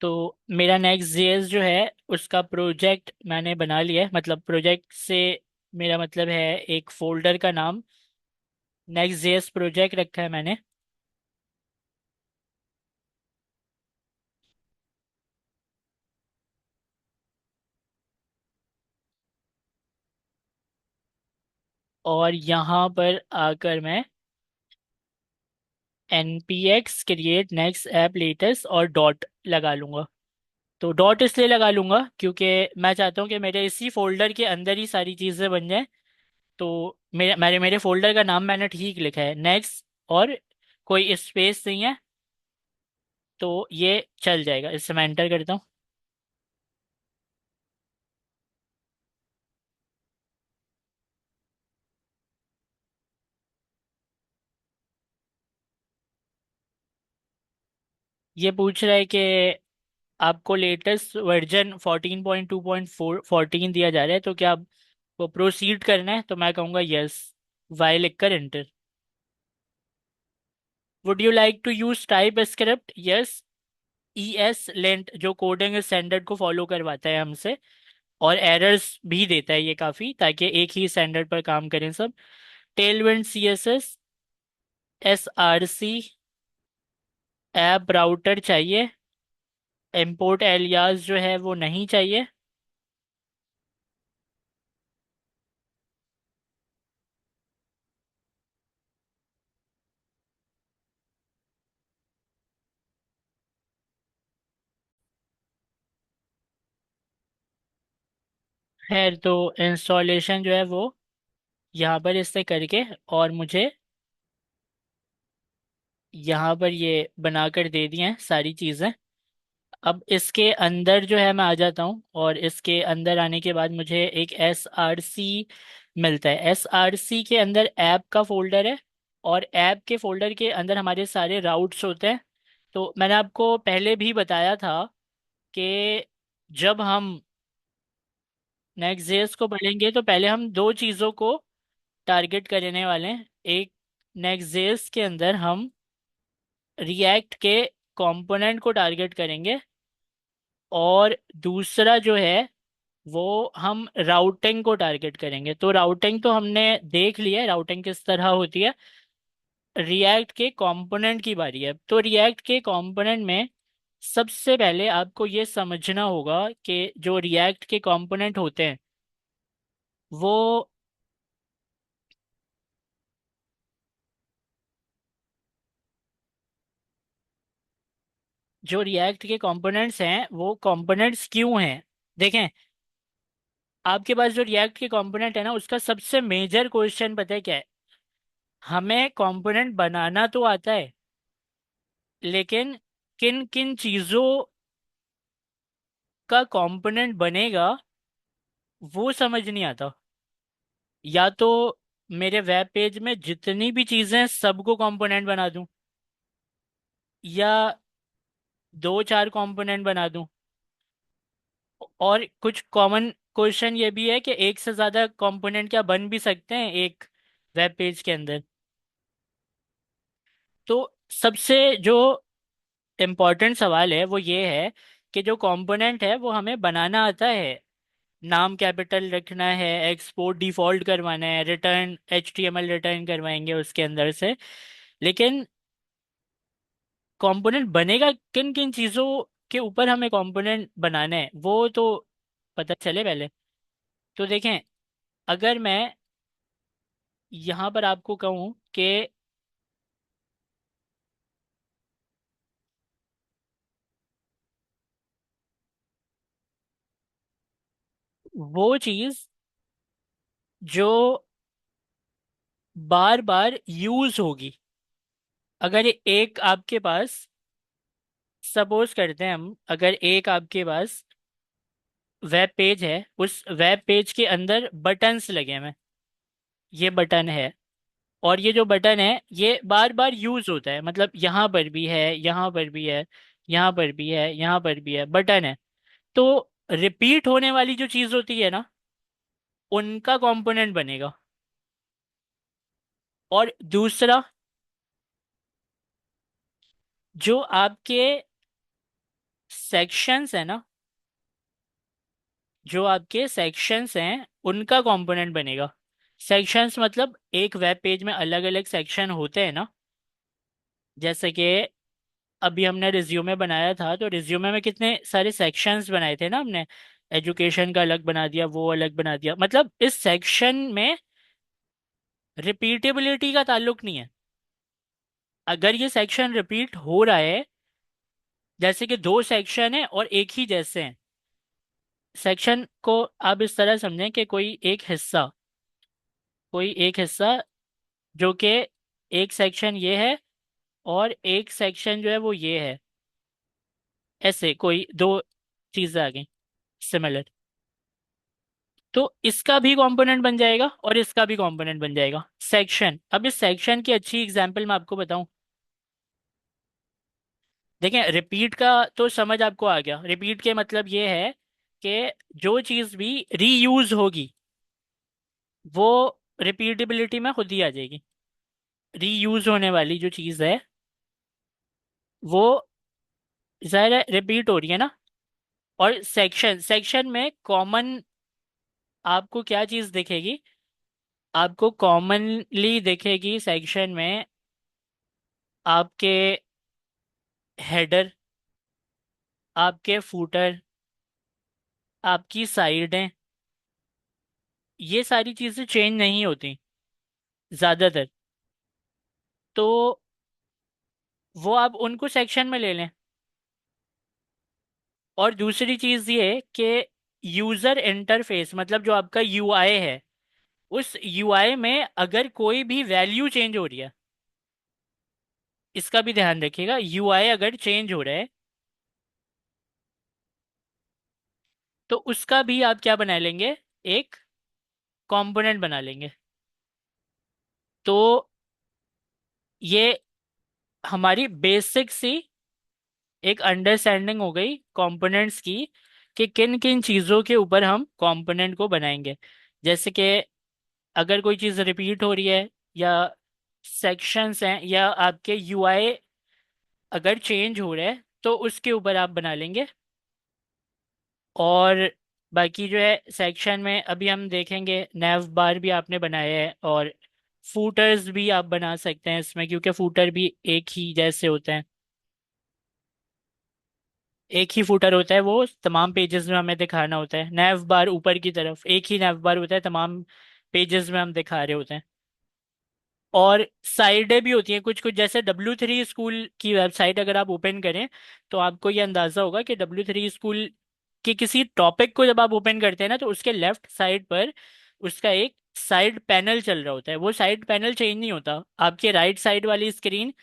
तो मेरा next JS जो है उसका प्रोजेक्ट मैंने बना लिया है। मतलब प्रोजेक्ट से मेरा मतलब है एक फोल्डर का नाम नेक्स्ट जेएस प्रोजेक्ट रखा है मैंने। और यहाँ पर आकर मैं npx create next app latest और डॉट लगा लूँगा। तो डॉट इसलिए लगा लूँगा क्योंकि मैं चाहता हूँ कि मेरे इसी फोल्डर के अंदर ही सारी चीज़ें बन जाएं। तो मेरे फोल्डर का नाम मैंने ठीक लिखा है नेक्स्ट, और कोई स्पेस नहीं है, तो ये चल जाएगा। इससे मैं एंटर करता हूँ। ये पूछ रहा है कि आपको लेटेस्ट वर्जन 14.2.4 दिया जा रहा है, तो क्या आपको प्रोसीड करना है? तो मैं कहूँगा यस, वाई लिखकर enter. Would you like to use TypeScript? Yes. ES length जो कोडिंग स्टैंडर्ड को फॉलो करवाता है हमसे, और एरर्स भी देता है ये काफ़ी, ताकि एक ही स्टैंडर्ड पर काम करें सब। Tailwind CSS, SRC, app router चाहिए। इम्पोर्ट एलियास जो है वो नहीं चाहिए। खैर, तो इंस्टॉलेशन जो है वो यहाँ पर इससे करके, और मुझे यहाँ पर ये बनाकर दे दिए हैं सारी चीज़ें। अब इसके अंदर जो है मैं आ जाता हूँ, और इसके अंदर आने के बाद मुझे एक SRC मिलता है। SRC के अंदर ऐप का फोल्डर है, और ऐप के फोल्डर के अंदर हमारे सारे राउट्स होते हैं। तो मैंने आपको पहले भी बताया था कि जब हम नेक्स्ट.js को पढ़ेंगे तो पहले हम दो चीज़ों को टारगेट करने वाले हैं। एक, नेक्स्ट.js के अंदर हम रिएक्ट के कंपोनेंट को टारगेट करेंगे, और दूसरा जो है वो हम राउटिंग को टारगेट करेंगे। तो राउटिंग तो हमने देख लिया है, राउटिंग किस तरह होती है। रिएक्ट के कंपोनेंट की बारी है। तो रिएक्ट के कंपोनेंट में सबसे पहले आपको ये समझना होगा कि जो रिएक्ट के कंपोनेंट होते हैं वो, जो रिएक्ट के कंपोनेंट्स हैं वो कंपोनेंट्स क्यों हैं। देखें, आपके पास जो रिएक्ट के कंपोनेंट है ना, उसका सबसे मेजर क्वेश्चन पता है क्या है? हमें कंपोनेंट बनाना तो आता है, लेकिन किन किन चीजों का कंपोनेंट बनेगा वो समझ नहीं आता। या तो मेरे वेब पेज में जितनी भी चीजें हैं सबको कंपोनेंट बना दूं, या दो चार कंपोनेंट बना दूं। और कुछ कॉमन क्वेश्चन ये भी है कि एक से ज्यादा कंपोनेंट क्या बन भी सकते हैं एक वेब पेज के अंदर। तो सबसे जो इम्पोर्टेंट सवाल है वो ये है कि जो कंपोनेंट है वो हमें बनाना आता है। नाम कैपिटल रखना है, एक्सपोर्ट डिफॉल्ट करवाना है, रिटर्न HTML रिटर्न करवाएंगे उसके अंदर से। लेकिन कंपोनेंट बनेगा किन किन चीज़ों के ऊपर हमें कंपोनेंट बनाना है वो तो पता चले पहले। तो देखें, अगर मैं यहाँ पर आपको कहूँ कि वो चीज़ जो बार बार यूज होगी, अगर ये एक आपके पास, सपोज करते हैं हम, अगर एक आपके पास वेब पेज है, उस वेब पेज के अंदर बटन्स लगे हुए हैं। ये बटन है, और ये जो बटन है ये बार बार यूज होता है। मतलब यहाँ पर भी है, यहाँ पर भी है, यहाँ पर भी है, यहाँ पर भी है, बटन है। तो रिपीट होने वाली जो चीज होती है ना, उनका कंपोनेंट बनेगा। और दूसरा, जो आपके सेक्शंस है ना, जो आपके सेक्शंस हैं उनका कंपोनेंट बनेगा। सेक्शंस मतलब एक वेब पेज में अलग अलग सेक्शन होते हैं ना। जैसे कि अभी हमने रिज्यूमे बनाया था, तो रिज्यूमे में कितने सारे सेक्शंस बनाए थे ना हमने। एजुकेशन का अलग बना दिया, वो अलग बना दिया, मतलब इस सेक्शन में रिपीटेबिलिटी का ताल्लुक नहीं है। अगर ये सेक्शन रिपीट हो रहा है, जैसे कि दो सेक्शन है और एक ही जैसे हैं, सेक्शन को आप इस तरह समझें कि कोई एक हिस्सा जो कि एक सेक्शन ये है और एक सेक्शन जो है वो ये है, ऐसे कोई दो चीजें आ गई सिमिलर, तो इसका भी कंपोनेंट बन जाएगा और इसका भी कंपोनेंट बन जाएगा सेक्शन। अब इस सेक्शन की अच्छी एग्जांपल मैं आपको बताऊं। देखें, रिपीट का तो समझ आपको आ गया। रिपीट के मतलब ये है कि जो चीज़ भी रीयूज होगी वो रिपीटेबिलिटी में खुद ही आ जाएगी। रीयूज होने वाली जो चीज़ है वो ज़ाहिर है रिपीट हो रही है ना। और सेक्शन सेक्शन में कॉमन आपको क्या चीज़ दिखेगी? आपको कॉमनली दिखेगी सेक्शन में आपके हेडर, आपके फूटर, आपकी साइडें, ये सारी चीज़ें चेंज नहीं होती ज़्यादातर। तो वो आप उनको सेक्शन में ले लें। और दूसरी चीज़ ये कि यूज़र इंटरफेस मतलब जो आपका यूआई है, उस यूआई में अगर कोई भी वैल्यू चेंज हो रही है, इसका भी ध्यान रखिएगा। यूआई अगर चेंज हो रहा है तो उसका भी आप क्या बना लेंगे? एक कंपोनेंट बना लेंगे। तो ये हमारी बेसिक सी एक अंडरस्टैंडिंग हो गई कंपोनेंट्स की, कि किन किन चीज़ों के ऊपर हम कंपोनेंट को बनाएंगे। जैसे कि अगर कोई चीज़ रिपीट हो रही है, या सेक्शंस हैं, या आपके यूआई अगर चेंज हो रहा है, तो उसके ऊपर आप बना लेंगे। और बाकी जो है सेक्शन में अभी हम देखेंगे, नैव बार भी आपने बनाया है, और फूटर्स भी आप बना सकते हैं इसमें, क्योंकि फूटर भी एक ही जैसे होते हैं। एक ही फुटर होता है, वो तमाम पेजेस में हमें दिखाना होता है। नैव बार ऊपर की तरफ एक ही नैव बार होता है, तमाम पेजेस में हम दिखा रहे होते हैं। और साइडें भी होती हैं कुछ कुछ, जैसे W3 स्कूल की वेबसाइट अगर आप ओपन करें, तो आपको ये अंदाज़ा होगा कि W3 स्कूल के किसी टॉपिक को जब आप ओपन करते हैं ना, तो उसके लेफ्ट साइड पर उसका एक साइड पैनल चल रहा होता है। वो साइड पैनल चेंज नहीं होता, आपके राइट साइड वाली स्क्रीन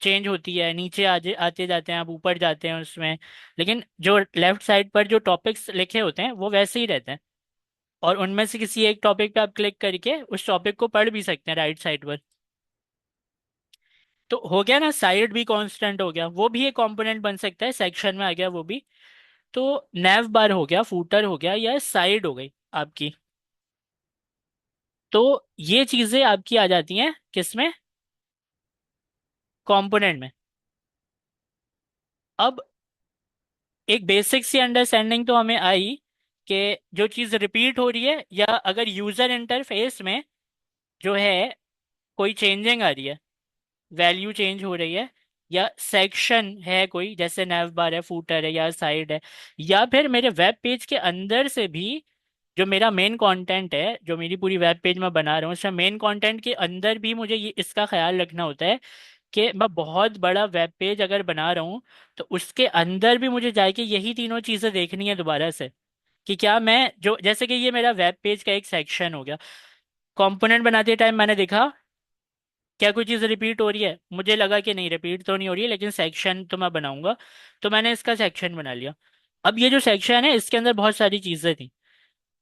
चेंज होती है, नीचे आते आते जाते हैं, आप ऊपर जाते हैं उसमें, लेकिन जो लेफ्ट साइड पर जो टॉपिक्स लिखे होते हैं वो वैसे ही रहते हैं। और उनमें से किसी एक टॉपिक पे आप क्लिक करके उस टॉपिक को पढ़ भी सकते हैं राइट साइड पर। तो हो गया ना, साइड भी कांस्टेंट हो गया, वो भी एक कंपोनेंट बन सकता है, सेक्शन में आ गया वो भी। तो नैव बार हो गया, फूटर हो गया, या साइड हो गई आपकी। तो ये चीजें आपकी आ जाती हैं किसमें? कंपोनेंट में। अब एक बेसिक सी अंडरस्टैंडिंग तो हमें आई कि जो चीज़ रिपीट हो रही है, या अगर यूज़र इंटरफेस में जो है कोई चेंजिंग आ रही है, वैल्यू चेंज हो रही है, या सेक्शन है कोई, जैसे नैव बार है, फूटर है, या साइड है, या फिर मेरे वेब पेज के अंदर से भी जो मेरा मेन कंटेंट है, जो मेरी पूरी वेब पेज में बना रहा हूँ, उसमें मेन कंटेंट के अंदर भी मुझे ये इसका ख्याल रखना होता है कि मैं बहुत बड़ा वेब पेज अगर बना रहा हूँ, तो उसके अंदर भी मुझे जाके यही तीनों चीज़ें देखनी है दोबारा से, कि क्या मैं जो, जैसे कि ये मेरा वेब पेज का एक सेक्शन हो गया, कंपोनेंट बनाते टाइम मैंने देखा क्या कोई चीज़ रिपीट हो रही है, मुझे लगा कि नहीं रिपीट तो नहीं हो रही है, लेकिन सेक्शन तो मैं बनाऊंगा, तो मैंने इसका सेक्शन बना लिया। अब ये जो सेक्शन है इसके अंदर बहुत सारी चीज़ें थी,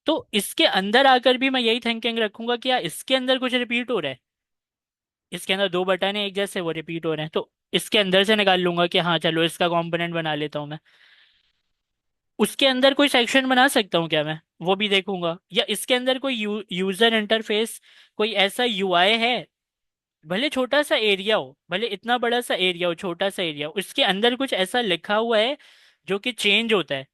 तो इसके अंदर आकर भी मैं यही थिंकिंग रखूंगा कि यार इसके अंदर कुछ रिपीट हो रहा है। इसके अंदर दो बटन है एक जैसे, वो रिपीट हो रहे हैं, तो इसके अंदर से निकाल लूंगा कि हाँ चलो इसका कंपोनेंट बना लेता हूँ मैं। उसके अंदर कोई सेक्शन बना सकता हूँ क्या मैं, वो भी देखूंगा। या इसके अंदर कोई यूजर इंटरफेस, कोई ऐसा यूआई है, भले छोटा सा एरिया हो, भले इतना बड़ा सा एरिया हो, छोटा सा एरिया हो, उसके अंदर कुछ ऐसा लिखा हुआ है जो कि चेंज होता है।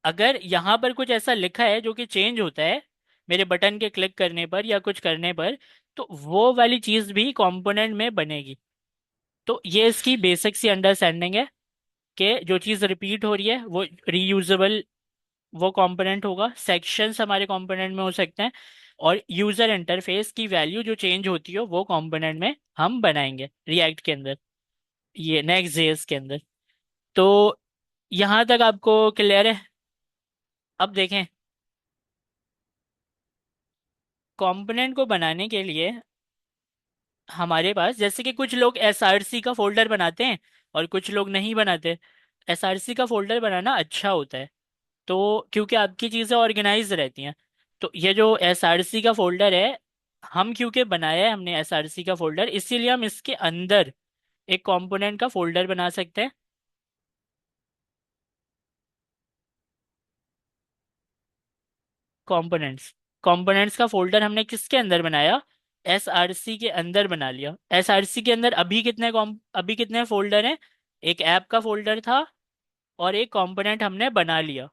अगर यहाँ पर कुछ ऐसा लिखा है जो कि चेंज होता है मेरे बटन के क्लिक करने पर या कुछ करने पर, तो वो वाली चीज़ भी कंपोनेंट में बनेगी। तो ये इसकी बेसिक सी अंडरस्टैंडिंग है कि जो चीज़ रिपीट हो रही है वो रीयूजेबल वो कंपोनेंट होगा, सेक्शंस हमारे कंपोनेंट में हो सकते हैं, और यूजर इंटरफेस की वैल्यू जो चेंज होती हो वो कंपोनेंट में हम बनाएंगे रिएक्ट के अंदर, ये नेक्स्ट जेएस के अंदर। तो यहाँ तक आपको क्लियर है? अब देखें, कंपोनेंट को बनाने के लिए हमारे पास, जैसे कि कुछ लोग एसआरसी का फोल्डर बनाते हैं और कुछ लोग नहीं बनाते। एसआरसी का फोल्डर बनाना अच्छा होता है, तो क्योंकि आपकी चीज़ें ऑर्गेनाइज रहती हैं। तो ये जो एसआरसी का फोल्डर है, हम क्योंकि बनाया है हमने एसआरसी का फोल्डर, इसीलिए हम इसके अंदर एक कंपोनेंट का फोल्डर बना सकते हैं। कंपोनेंट्स, कंपोनेंट्स का फोल्डर हमने किसके अंदर बनाया? एसआरसी के अंदर बना लिया। एसआरसी के अंदर अभी कितने फोल्डर हैं? एक ऐप का फोल्डर था और एक कंपोनेंट हमने बना लिया।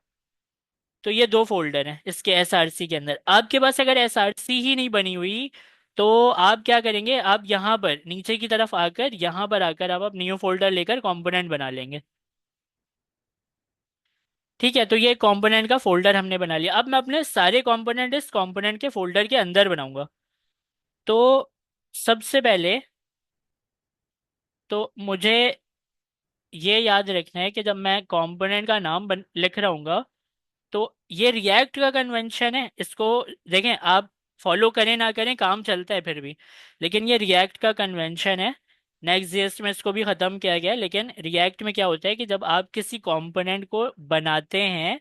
तो ये दो फोल्डर हैं इसके एसआरसी के अंदर। आपके पास अगर एसआरसी ही नहीं बनी हुई, तो आप क्या करेंगे, आप यहाँ पर नीचे की तरफ आकर, यहाँ पर आकर आप न्यू फोल्डर लेकर कंपोनेंट बना लेंगे। ठीक है, तो ये कंपोनेंट का फोल्डर हमने बना लिया। अब मैं अपने सारे कंपोनेंट इस कंपोनेंट के फोल्डर के अंदर बनाऊंगा। तो सबसे पहले तो मुझे ये याद रखना है कि जब मैं कंपोनेंट का नाम लिख रहा हूँ, तो ये रिएक्ट का कन्वेंशन है, इसको देखें आप, फॉलो करें ना करें काम चलता है फिर भी, लेकिन ये रिएक्ट का कन्वेंशन है। नेक्स्ट जेएस में इसको भी ख़त्म किया गया है, लेकिन रिएक्ट में क्या होता है कि जब आप किसी कंपोनेंट को बनाते हैं,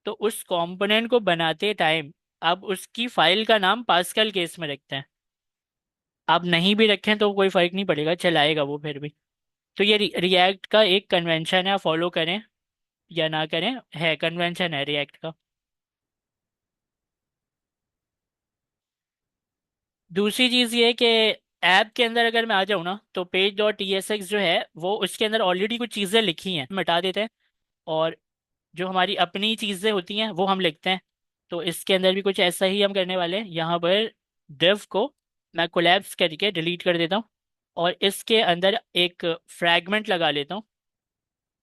तो उस कंपोनेंट को बनाते टाइम आप उसकी फाइल का नाम पास्कल केस में रखते हैं। आप नहीं भी रखें तो कोई फ़र्क नहीं पड़ेगा, चलाएगा वो फिर भी। तो ये रिएक्ट का एक कन्वेंशन है, आप फॉलो करें या ना करें, है कन्वेंशन है रिएक्ट का। दूसरी चीज़ ये है कि ऐप के अंदर अगर मैं आ जाऊँ ना, तो पेज डॉट टीएसएक्स जो है वो उसके अंदर ऑलरेडी कुछ चीज़ें लिखी हैं, मिटा देते हैं, और जो हमारी अपनी चीज़ें होती हैं वो हम लिखते हैं। तो इसके अंदर भी कुछ ऐसा ही हम करने वाले हैं। यहाँ पर div को मैं कोलैप्स करके डिलीट कर देता हूँ, और इसके अंदर एक फ्रैगमेंट लगा लेता हूँ,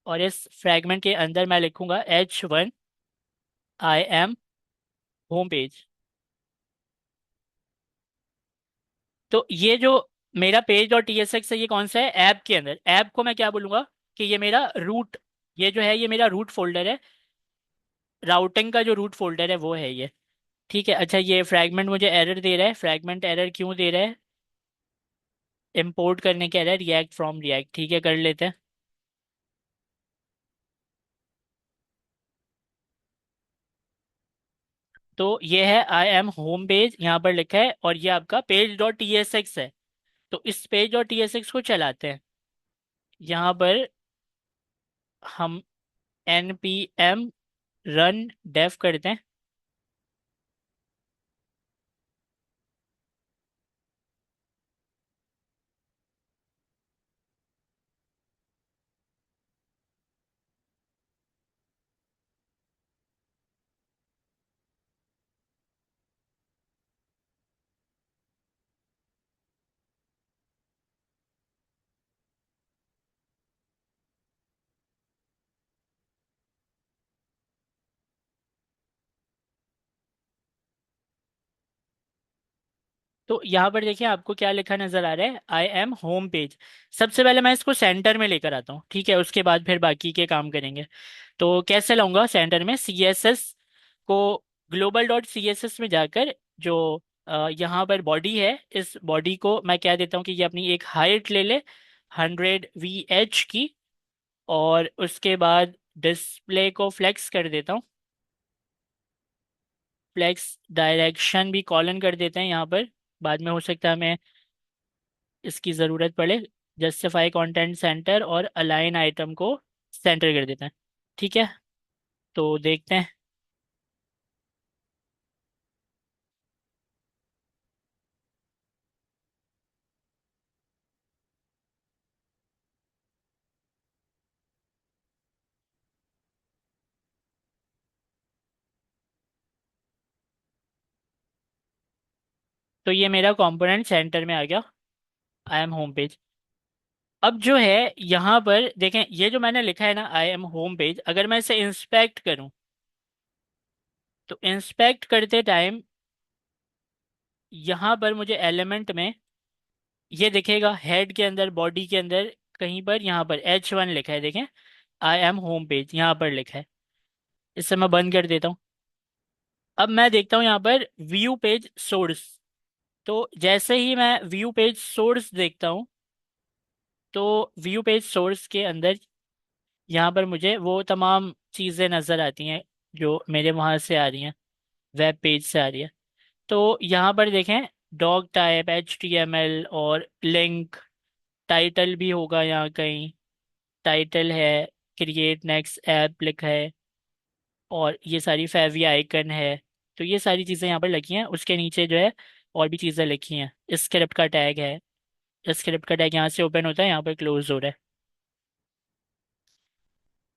और इस फ्रैगमेंट के अंदर मैं लिखूंगा H1 I am home page. तो ये जो मेरा पेज डॉट टीएसएक्स है, ये कौन सा है? ऐप के अंदर। ऐप को मैं क्या बोलूंगा कि ये मेरा रूट, ये जो है ये मेरा रूट फोल्डर है, राउटिंग का जो रूट फोल्डर है वो है ये। ठीक है, अच्छा ये फ्रैगमेंट मुझे एरर दे रहा है। फ्रैगमेंट एरर क्यों दे रहा है? इंपोर्ट करने कह रहा है रिएक्ट फ्रॉम रिएक्ट। ठीक है, कर लेते हैं। तो ये है आई एम होम पेज, यहाँ पर लिखा है, और ये आपका पेज डॉट टीएसएक्स है। तो इस पेज डॉट टीएसएक्स को चलाते हैं। यहाँ पर हम npm रन डेफ करते हैं। तो यहाँ पर देखिए आपको क्या लिखा नजर आ रहा है, आई एम होम पेज। सबसे पहले मैं इसको सेंटर में लेकर आता हूँ, ठीक है, उसके बाद फिर बाकी के काम करेंगे। तो कैसे लाऊंगा सेंटर में? सी एस एस को, global dot C S S में जाकर, जो यहाँ पर बॉडी है, इस बॉडी को मैं क्या देता हूँ कि ये अपनी एक हाइट ले ले 100 VH की, और उसके बाद डिस्प्ले को फ्लेक्स कर देता हूँ। फ्लेक्स डायरेक्शन भी कॉलन कर देते हैं यहाँ पर, बाद में हो सकता है हमें इसकी ज़रूरत पड़े। जस्टिफाई कंटेंट सेंटर और अलाइन आइटम को सेंटर कर देते हैं। ठीक है, तो देखते हैं। तो ये मेरा कंपोनेंट सेंटर में आ गया, आई एम होम पेज। अब जो है यहाँ पर देखें, ये जो मैंने लिखा है ना आई एम होम पेज, अगर मैं इसे इंस्पेक्ट करूँ तो इंस्पेक्ट करते टाइम यहाँ पर मुझे एलिमेंट में ये दिखेगा, हेड के अंदर, बॉडी के अंदर, कहीं पर यहाँ पर H1 लिखा है, देखें आई एम होम पेज यहाँ पर लिखा है। इससे मैं बंद कर देता हूँ। अब मैं देखता हूँ यहाँ पर व्यू पेज सोर्स। तो जैसे ही मैं व्यू पेज सोर्स देखता हूँ, तो व्यू पेज सोर्स के अंदर यहाँ पर मुझे वो तमाम चीज़ें नज़र आती हैं जो मेरे वहाँ से आ रही हैं, वेब पेज से आ रही है। तो यहाँ पर देखें, डॉग टाइप, HTML और लिंक, टाइटल भी होगा यहाँ कहीं, टाइटल है, क्रिएट नेक्स्ट ऐप लिखा है, और ये सारी फेवी आइकन है। तो ये सारी चीज़ें यहाँ पर लिखी हैं, उसके नीचे जो है और भी चीज़ें लिखी हैं। स्क्रिप्ट का टैग है, स्क्रिप्ट का टैग यहाँ से ओपन होता है, यहाँ पर क्लोज हो रहा है।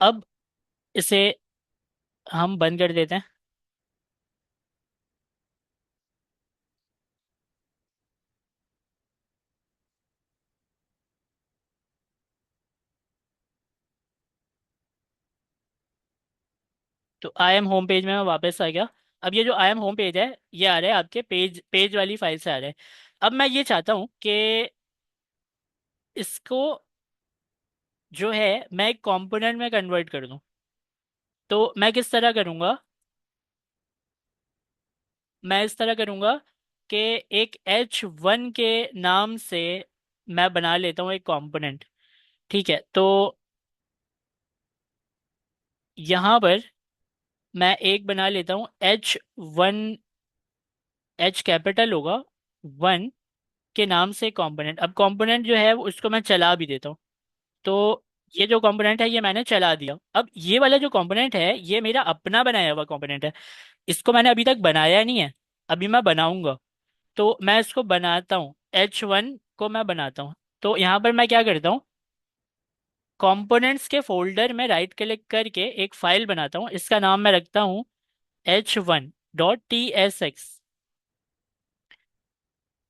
अब इसे हम बंद कर देते हैं। तो आई एम होम पेज में मैं वापस आ गया। अब ये जो आई एम होम पेज है, ये आ रहा है आपके पेज पेज वाली फाइल से आ रहा है। अब मैं ये चाहता हूँ कि इसको जो है मैं एक कंपोनेंट में कन्वर्ट कर दूँ। तो मैं किस तरह करूँगा, मैं इस तरह करूँगा कि एक H1 के नाम से मैं बना लेता हूँ एक कंपोनेंट। ठीक है, तो यहाँ पर मैं एक बना लेता हूँ H1, H कैपिटल होगा, 1 के नाम से कंपोनेंट। अब कंपोनेंट जो है उसको मैं चला भी देता हूँ। तो ये जो कंपोनेंट है ये मैंने चला दिया। अब ये वाला जो कंपोनेंट है ये मेरा अपना बनाया हुआ कंपोनेंट है, इसको मैंने अभी तक बनाया नहीं है, अभी मैं बनाऊंगा। तो मैं इसको बनाता हूँ, H1 को मैं बनाता हूँ। तो यहाँ पर मैं क्या करता हूँ, कंपोनेंट्स के फोल्डर में राइट क्लिक करके एक फाइल बनाता हूँ, इसका नाम मैं रखता हूँ H1.tsx।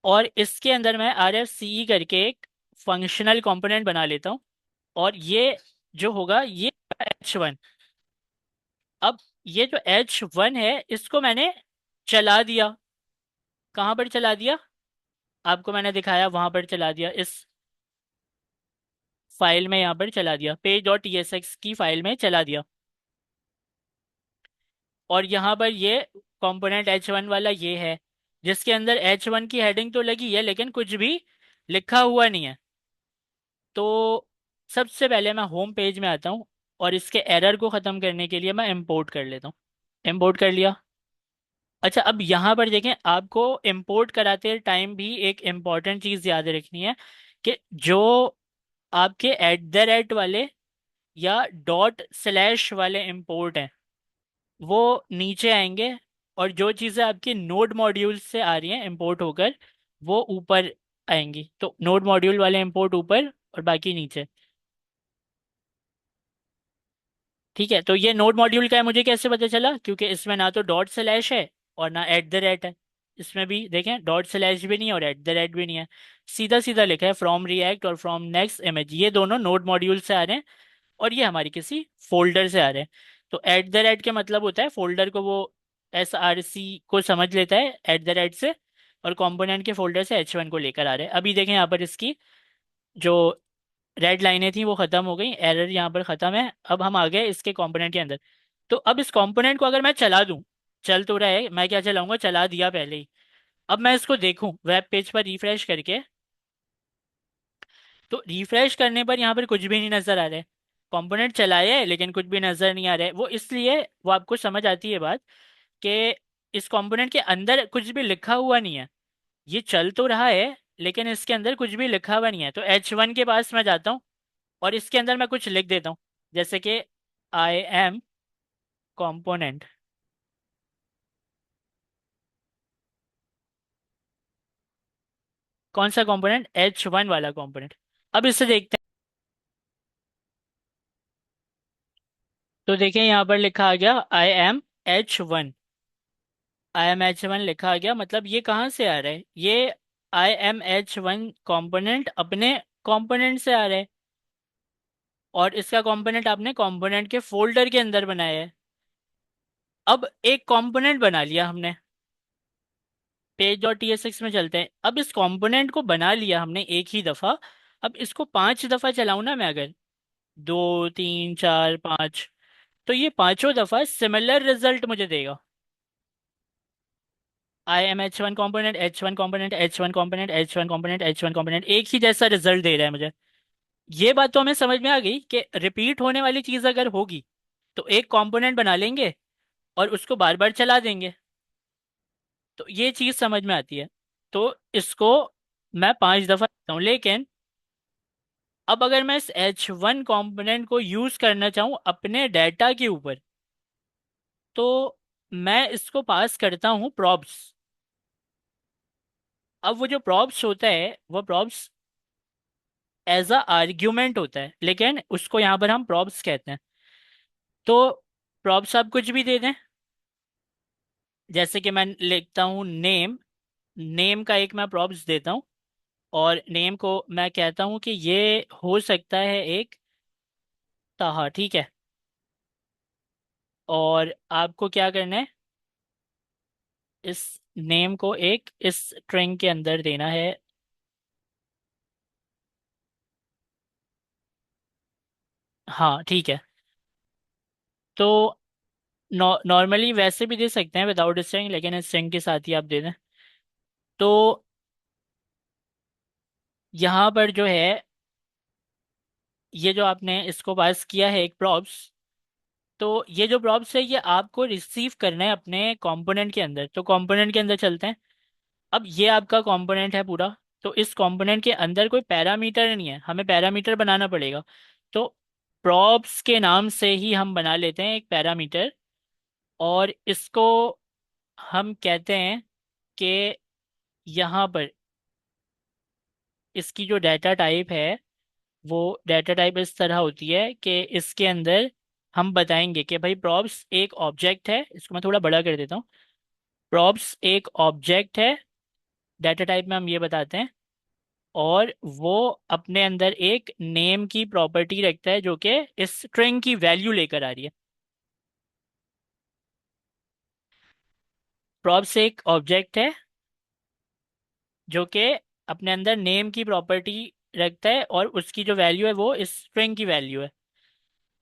और इसके अंदर मैं RFCE करके एक फंक्शनल कंपोनेंट बना लेता हूँ। और ये जो होगा ये H1। अब ये जो H1 है इसको मैंने चला दिया। कहाँ पर चला दिया, आपको मैंने दिखाया वहां पर चला दिया, इस फाइल में यहाँ पर चला दिया, page.tsx की फाइल में चला दिया। और यहाँ पर ये कंपोनेंट H1 वाला ये है, जिसके अंदर H1 की हेडिंग तो लगी है लेकिन कुछ भी लिखा हुआ नहीं है। तो सबसे पहले मैं होम पेज में आता हूँ, और इसके एरर को ख़त्म करने के लिए मैं इंपोर्ट कर लेता हूँ। इंपोर्ट कर लिया। अच्छा, अब यहाँ पर देखें, आपको इंपोर्ट कराते टाइम भी एक इम्पॉर्टेंट चीज़ याद रखनी है कि जो आपके एट द रेट वाले या ./ वाले इंपोर्ट हैं वो नीचे आएंगे, और जो चीज़ें आपकी नोड मॉड्यूल से आ रही हैं इंपोर्ट होकर वो ऊपर आएंगी। तो नोड मॉड्यूल वाले इंपोर्ट ऊपर और बाकी नीचे। ठीक है, तो ये नोड मॉड्यूल का है, मुझे कैसे पता चला, क्योंकि इसमें ना तो ./ है और ना एट द रेट है। इसमें भी देखें ./ भी नहीं है और एट द रेट भी नहीं है, सीधा सीधा लिखा है फ्रॉम रिएक्ट और फ्रॉम नेक्स्ट इमेज, ये दोनों नोड मॉड्यूल से आ रहे हैं और ये हमारी किसी फोल्डर से आ रहे हैं। तो एट द रेट का मतलब होता है फोल्डर को वो SRC को समझ लेता है एट द रेट से, और कंपोनेंट के फोल्डर से H1 को लेकर आ रहे हैं। अभी देखें यहाँ पर इसकी जो रेड लाइनें थी वो खत्म हो गई, एरर यहाँ पर खत्म है। अब हम आ गए इसके कंपोनेंट के अंदर। तो अब इस कंपोनेंट को अगर मैं चला दूं, चल तो रहा है, मैं क्या चलाऊंगा, चला दिया पहले ही। अब मैं इसको देखूं वेब पेज पर रिफ्रेश करके, तो रिफ्रेश करने पर यहाँ पर कुछ भी नहीं नजर आ रहा है। कंपोनेंट चलाया है लेकिन कुछ भी नजर नहीं आ रहा है। वो इसलिए, वो आपको समझ आती है बात कि इस कंपोनेंट के अंदर कुछ भी लिखा हुआ नहीं है। ये चल तो रहा है लेकिन इसके अंदर कुछ भी लिखा हुआ नहीं है। तो H1 के पास मैं जाता हूँ और इसके अंदर मैं कुछ लिख देता हूँ, जैसे कि आई एम कंपोनेंट। कौन सा कंपोनेंट, H1 वाला कंपोनेंट। अब इससे देखते हैं। तो देखें यहाँ पर लिखा आ गया आई एम H1। IMH1 लिखा गया, मतलब ये कहाँ से आ रहा है? ये IMH1 कंपोनेंट अपने कंपोनेंट से आ रहा है, और इसका कंपोनेंट आपने कंपोनेंट के फोल्डर के अंदर बनाया है। अब एक कंपोनेंट बना लिया हमने, पेज डॉट TSX में चलते हैं। अब इस कंपोनेंट को बना लिया हमने एक ही दफ़ा। अब इसको 5 दफ़ा चलाऊं ना मैं, अगर 2 3 4 5, तो ये पांचों दफ़ा सिमिलर रिजल्ट मुझे देगा। IMH1 component, H1 component, H1 component, H1 component, H1 component, एक ही जैसा रिजल्ट दे रहा है मुझे। ये बात तो हमें समझ में आ गई कि रिपीट होने वाली चीज़ अगर होगी तो एक कंपोनेंट बना लेंगे और उसको बार बार चला देंगे, तो ये चीज़ समझ में आती है। तो इसको मैं 5 दफ़ा करता हूँ, लेकिन अब अगर मैं इस H1 कंपोनेंट को यूज़ करना चाहूँ अपने डाटा के ऊपर, तो मैं इसको पास करता हूँ प्रॉब्स। अब वो जो प्रॉब्स होता है, वो प्रॉब्स एज अ आर्ग्यूमेंट होता है, लेकिन उसको यहाँ पर हम प्रॉब्स कहते हैं। तो प्रॉब्स आप कुछ भी दे दें, जैसे कि मैं लिखता हूँ नेम। नेम का एक मैं प्रॉब्स देता हूँ, और नेम को मैं कहता हूँ कि ये हो सकता है एक ताहा, ठीक है। और आपको क्या करना है, इस नेम को एक इस स्ट्रिंग के अंदर देना है। हाँ ठीक है। तो नॉर्मली वैसे भी दे सकते हैं विदाउट स्ट्रिंग, लेकिन स्ट्रिंग के साथ ही आप दे दें। तो यहाँ पर जो है, ये जो आपने इसको पास किया है एक प्रॉब्स, तो ये जो प्रॉब्स है ये आपको रिसीव करना है अपने कंपोनेंट के अंदर। तो कंपोनेंट के अंदर चलते हैं। अब ये आपका कंपोनेंट है पूरा। तो इस कंपोनेंट के अंदर कोई पैरामीटर नहीं है, हमें पैरामीटर बनाना पड़ेगा। तो प्रॉब्स के नाम से ही हम बना लेते हैं एक पैरामीटर, और इसको हम कहते हैं कि यहाँ पर इसकी जो डाटा टाइप है, वो डाटा टाइप इस तरह होती है कि इसके अंदर हम बताएंगे कि भाई प्रॉब्स एक ऑब्जेक्ट है। इसको मैं थोड़ा बड़ा कर देता हूँ। प्रॉब्स एक ऑब्जेक्ट है, डाटा टाइप में हम ये बताते हैं, और वो अपने अंदर एक नेम की प्रॉपर्टी रखता है जो कि इस स्ट्रिंग की वैल्यू लेकर आ रही है। प्रॉब्स एक ऑब्जेक्ट है जो कि अपने अंदर नेम की प्रॉपर्टी रखता है, और उसकी जो वैल्यू है वो इस स्ट्रिंग की वैल्यू है।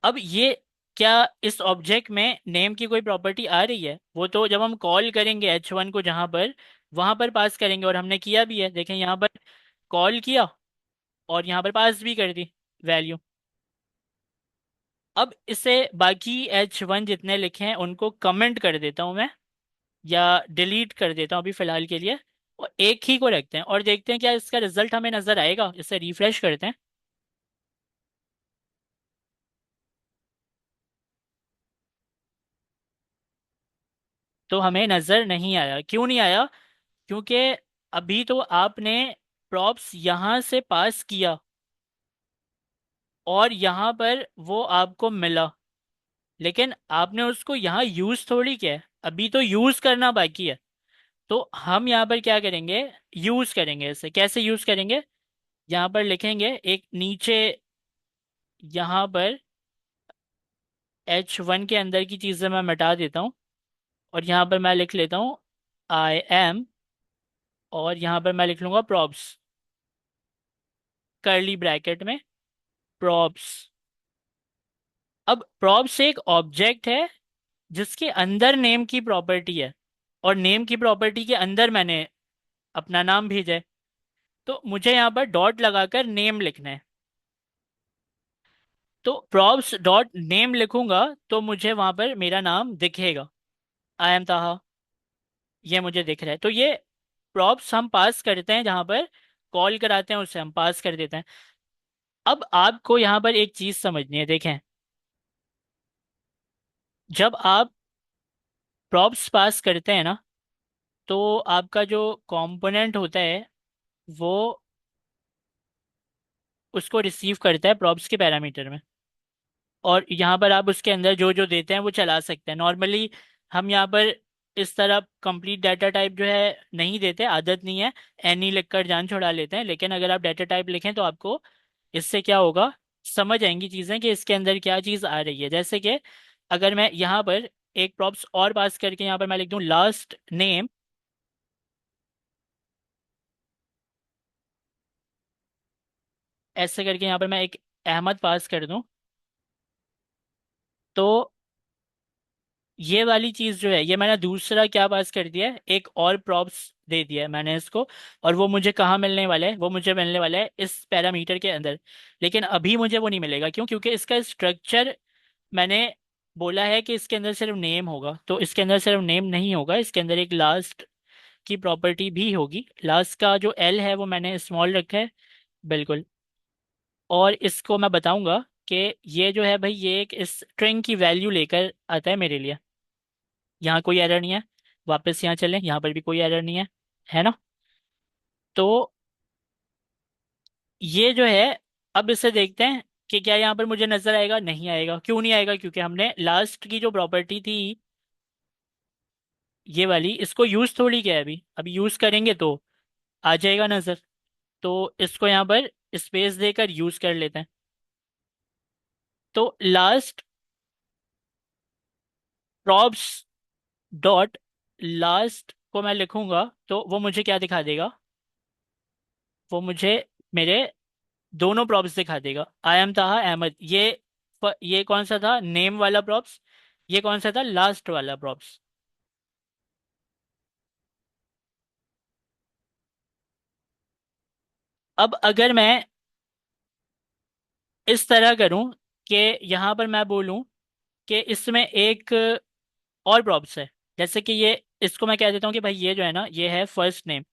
अब ये, क्या इस ऑब्जेक्ट में नेम की कोई प्रॉपर्टी आ रही है? वो तो जब हम कॉल करेंगे H1 को, जहां पर वहां पर पास करेंगे, और हमने किया भी है, देखें यहाँ पर कॉल किया और यहाँ पर पास भी कर दी वैल्यू। अब इसे बाकी H1 जितने लिखे हैं उनको कमेंट कर देता हूँ मैं, या डिलीट कर देता हूँ अभी फिलहाल के लिए, और एक ही को रखते हैं और देखते हैं क्या इसका रिजल्ट हमें नजर आएगा। इसे रिफ्रेश करते हैं। तो हमें नजर नहीं आया। क्यों नहीं आया? क्योंकि अभी तो आपने प्रॉप्स यहाँ से पास किया और यहाँ पर वो आपको मिला, लेकिन आपने उसको यहाँ यूज थोड़ी किया है, अभी तो यूज करना बाकी है। तो हम यहाँ पर क्या करेंगे, यूज करेंगे। इसे कैसे यूज करेंगे, यहाँ पर लिखेंगे एक नीचे, यहाँ पर H1 के अंदर की चीज़ें मैं मिटा देता हूँ, और यहाँ पर मैं लिख लेता हूँ IM, और यहाँ पर मैं लिख लूँगा प्रॉब्स, कर्ली ब्रैकेट में प्रॉब्स। अब प्रॉब्स एक ऑब्जेक्ट है जिसके अंदर नेम की प्रॉपर्टी है, और नेम की प्रॉपर्टी के अंदर मैंने अपना नाम भेजा है। तो मुझे यहाँ पर डॉट लगाकर नेम लिखना है। तो प्रॉब्स डॉट नेम लिखूंगा तो मुझे वहां पर मेरा नाम दिखेगा, IM ताहा, ये मुझे दिख रहा है। तो ये प्रॉप्स हम पास करते हैं, जहां पर कॉल कराते हैं उसे हम पास कर देते हैं। अब आपको यहाँ पर एक चीज समझनी है, देखें। जब आप प्रॉप्स पास करते हैं ना, तो आपका जो कंपोनेंट होता है वो उसको रिसीव करता है प्रॉप्स के पैरामीटर में, और यहाँ पर आप उसके अंदर जो जो देते हैं वो चला सकते हैं। नॉर्मली हम यहाँ पर इस तरह कंप्लीट डाटा टाइप जो है नहीं देते, आदत नहीं है, एनी लिखकर जान छुड़ा लेते हैं। लेकिन अगर आप डाटा टाइप लिखें तो आपको इससे क्या होगा, समझ आएंगी चीज़ें कि इसके अंदर क्या चीज़ आ रही है। जैसे कि अगर मैं यहाँ पर एक प्रॉप्स और पास करके यहाँ पर मैं लिख दूँ लास्ट नेम, ऐसे करके यहाँ पर मैं एक अहमद पास कर दूँ, तो ये वाली चीज जो है, ये मैंने दूसरा क्या पास कर दिया है, एक और प्रॉप्स दे दिया है मैंने इसको। और वो मुझे कहाँ मिलने वाला है, वो मुझे मिलने वाला है इस पैरामीटर के अंदर। लेकिन अभी मुझे वो नहीं मिलेगा, क्यों? क्योंकि इसका स्ट्रक्चर मैंने बोला है कि इसके अंदर सिर्फ नेम होगा, तो इसके अंदर सिर्फ नेम नहीं होगा, इसके अंदर एक लास्ट की प्रॉपर्टी भी होगी। लास्ट का जो एल है वो मैंने स्मॉल रखा है, बिल्कुल। और इसको मैं बताऊंगा कि ये जो है भाई, ये एक स्ट्रिंग की वैल्यू लेकर आता है मेरे लिए। यहाँ कोई एरर नहीं है, वापस यहाँ चलें, यहाँ पर भी कोई एरर नहीं है ना? तो ये जो है, अब इसे देखते हैं कि क्या यहाँ पर मुझे नजर आएगा। नहीं आएगा, क्यों नहीं आएगा? क्योंकि हमने लास्ट की जो प्रॉपर्टी थी ये वाली, इसको यूज थोड़ी किया है अभी यूज करेंगे तो आ जाएगा नजर। तो इसको यहाँ पर स्पेस देकर यूज कर लेते हैं। तो लास्ट प्रॉप्स डॉट लास्ट को मैं लिखूंगा तो वो मुझे क्या दिखा देगा, वो मुझे मेरे दोनों प्रॉप्स दिखा देगा। आई एम ताहा अहमद, ये कौन सा था, नेम वाला प्रॉप्स। ये कौन सा था, लास्ट वाला प्रॉप्स। अब अगर मैं इस तरह करूं कि यहाँ पर मैं बोलूं कि इसमें एक और प्रॉप्स है, जैसे कि ये, इसको मैं कह देता हूँ कि भाई ये जो है ना, ये है फर्स्ट नेम,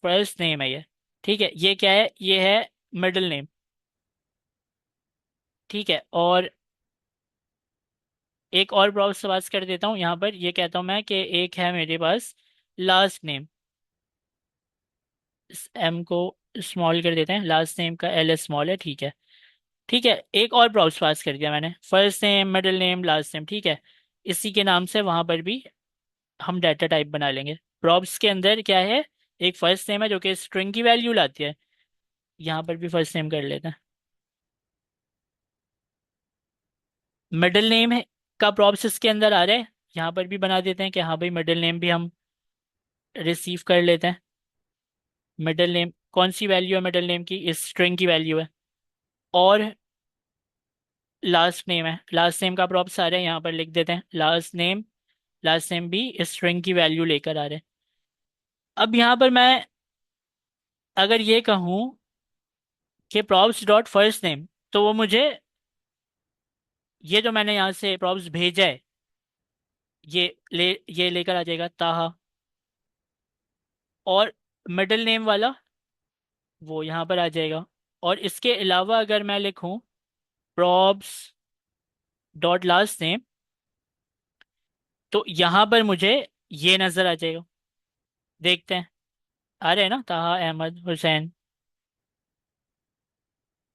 फर्स्ट नेम है ये। ठीक है, ये क्या है, ये है मिडिल नेम। ठीक है, और एक और प्रॉप्स पास कर देता हूँ यहाँ पर, ये कहता हूँ मैं कि एक है मेरे पास लास्ट नेम। इस एम को स्मॉल कर देते हैं, लास्ट नेम का एल स्मॉल है, ठीक है। ठीक है, एक और प्रॉप्स पास कर दिया मैंने, first name middle name last name, ठीक है। इसी के नाम से वहां पर भी हम डाटा टाइप बना लेंगे। प्रॉप्स के अंदर क्या है, एक फर्स्ट नेम है जो कि स्ट्रिंग की वैल्यू लाती है, यहाँ पर भी फर्स्ट नेम कर लेते हैं। मिडिल नेम है का प्रॉप्स इसके अंदर आ रहा है, यहाँ पर भी बना देते हैं कि हाँ भाई मिडिल नेम भी हम रिसीव कर लेते हैं। मिडिल नेम कौन सी वैल्यू है, मिडिल नेम की इस स्ट्रिंग की वैल्यू है। और लास्ट नेम है, लास्ट नेम का प्रॉप्स आ रहा है, यहाँ पर लिख देते हैं लास्ट नेम। लास्ट नेम भी स्ट्रिंग की वैल्यू लेकर आ रहे हैं। अब यहाँ पर मैं अगर ये कहूँ कि प्रॉप्स डॉट फर्स्ट नेम, तो वो मुझे ये जो मैंने यहाँ से प्रॉप्स भेजा है, ये लेकर आ जाएगा ताहा। और मिडिल नेम वाला वो यहाँ पर आ जाएगा। और इसके अलावा अगर मैं लिखूँ प्रॉप्स डॉट लास्ट नेम, तो यहाँ पर मुझे ये नजर आ जाएगा। देखते हैं, आ रहे हैं ना, ताहा अहमद हुसैन।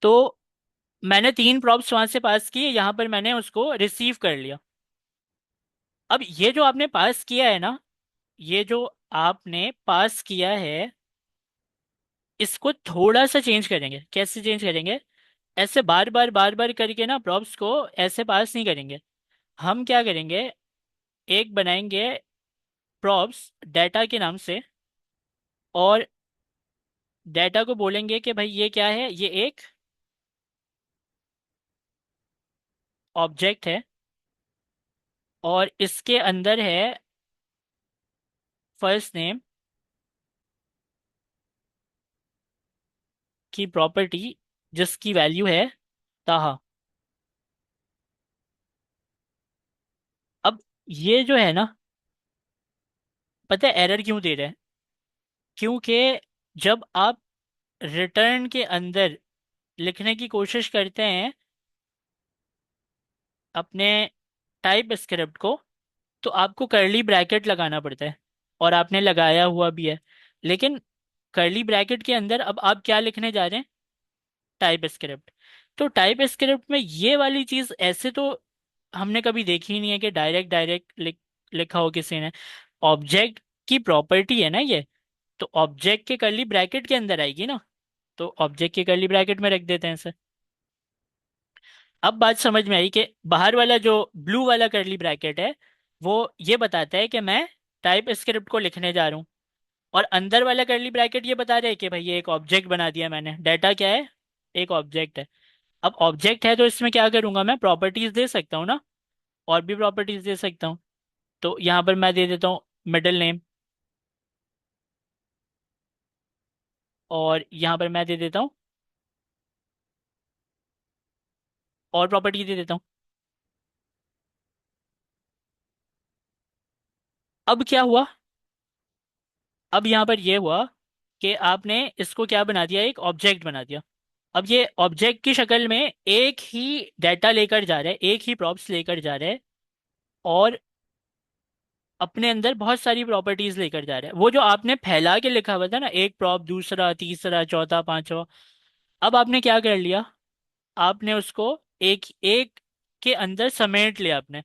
तो मैंने तीन प्रॉप्स वहां से पास किए, यहाँ पर मैंने उसको रिसीव कर लिया। अब ये जो आपने पास किया है ना, ये जो आपने पास किया है, इसको थोड़ा सा चेंज करेंगे। कैसे चेंज करेंगे, ऐसे बार बार करके ना प्रॉप्स को ऐसे पास नहीं करेंगे। हम क्या करेंगे, एक बनाएंगे प्रॉप्स डाटा के नाम से, और डाटा को बोलेंगे कि भाई ये क्या है, ये एक ऑब्जेक्ट है, और इसके अंदर है फर्स्ट नेम की प्रॉपर्टी जिसकी वैल्यू है ताहा। अब ये जो है ना, पता है एरर क्यों दे रहे हैं? क्योंकि जब आप रिटर्न के अंदर लिखने की कोशिश करते हैं अपने टाइप स्क्रिप्ट को, तो आपको कर्ली ब्रैकेट लगाना पड़ता है, और आपने लगाया हुआ भी है। लेकिन कर्ली ब्रैकेट के अंदर अब आप क्या लिखने जा रहे हैं, टाइप स्क्रिप्ट। तो टाइप स्क्रिप्ट में ये वाली चीज़ ऐसे तो हमने कभी देखी ही नहीं है कि डायरेक्ट डायरेक्ट लिख लिखा हो किसी ने। ऑब्जेक्ट की प्रॉपर्टी है ना ये, तो ऑब्जेक्ट के कर्ली ब्रैकेट के अंदर आएगी ना, तो ऑब्जेक्ट के कर्ली ब्रैकेट में रख देते हैं इसे। अब बात समझ में आई कि बाहर वाला जो ब्लू वाला कर्ली ब्रैकेट है वो ये बताता है कि मैं टाइप स्क्रिप्ट को लिखने जा रहा हूँ, और अंदर वाला कर्ली ब्रैकेट ये बता रहा है कि भाई ये एक ऑब्जेक्ट बना दिया मैंने, डाटा क्या है, एक ऑब्जेक्ट है। अब ऑब्जेक्ट है तो इसमें क्या करूंगा, मैं प्रॉपर्टीज दे सकता हूँ ना, और भी प्रॉपर्टीज दे सकता हूँ। तो यहाँ पर मैं दे देता हूँ मिडिल नेम, और यहाँ पर मैं दे देता हूँ और प्रॉपर्टी दे देता हूँ। अब क्या हुआ, अब यहाँ पर ये हुआ कि आपने इसको क्या बना दिया, एक ऑब्जेक्ट बना दिया। अब ये ऑब्जेक्ट की शक्ल में एक ही डाटा लेकर जा रहा है, एक ही प्रॉप्स लेकर जा रहा है, और अपने अंदर बहुत सारी प्रॉपर्टीज लेकर जा रहा है। वो जो आपने फैला के लिखा हुआ था ना, एक प्रॉप, दूसरा, तीसरा, चौथा, पांचवा, अब आपने क्या कर लिया, आपने उसको एक एक के अंदर समेट लिया आपने।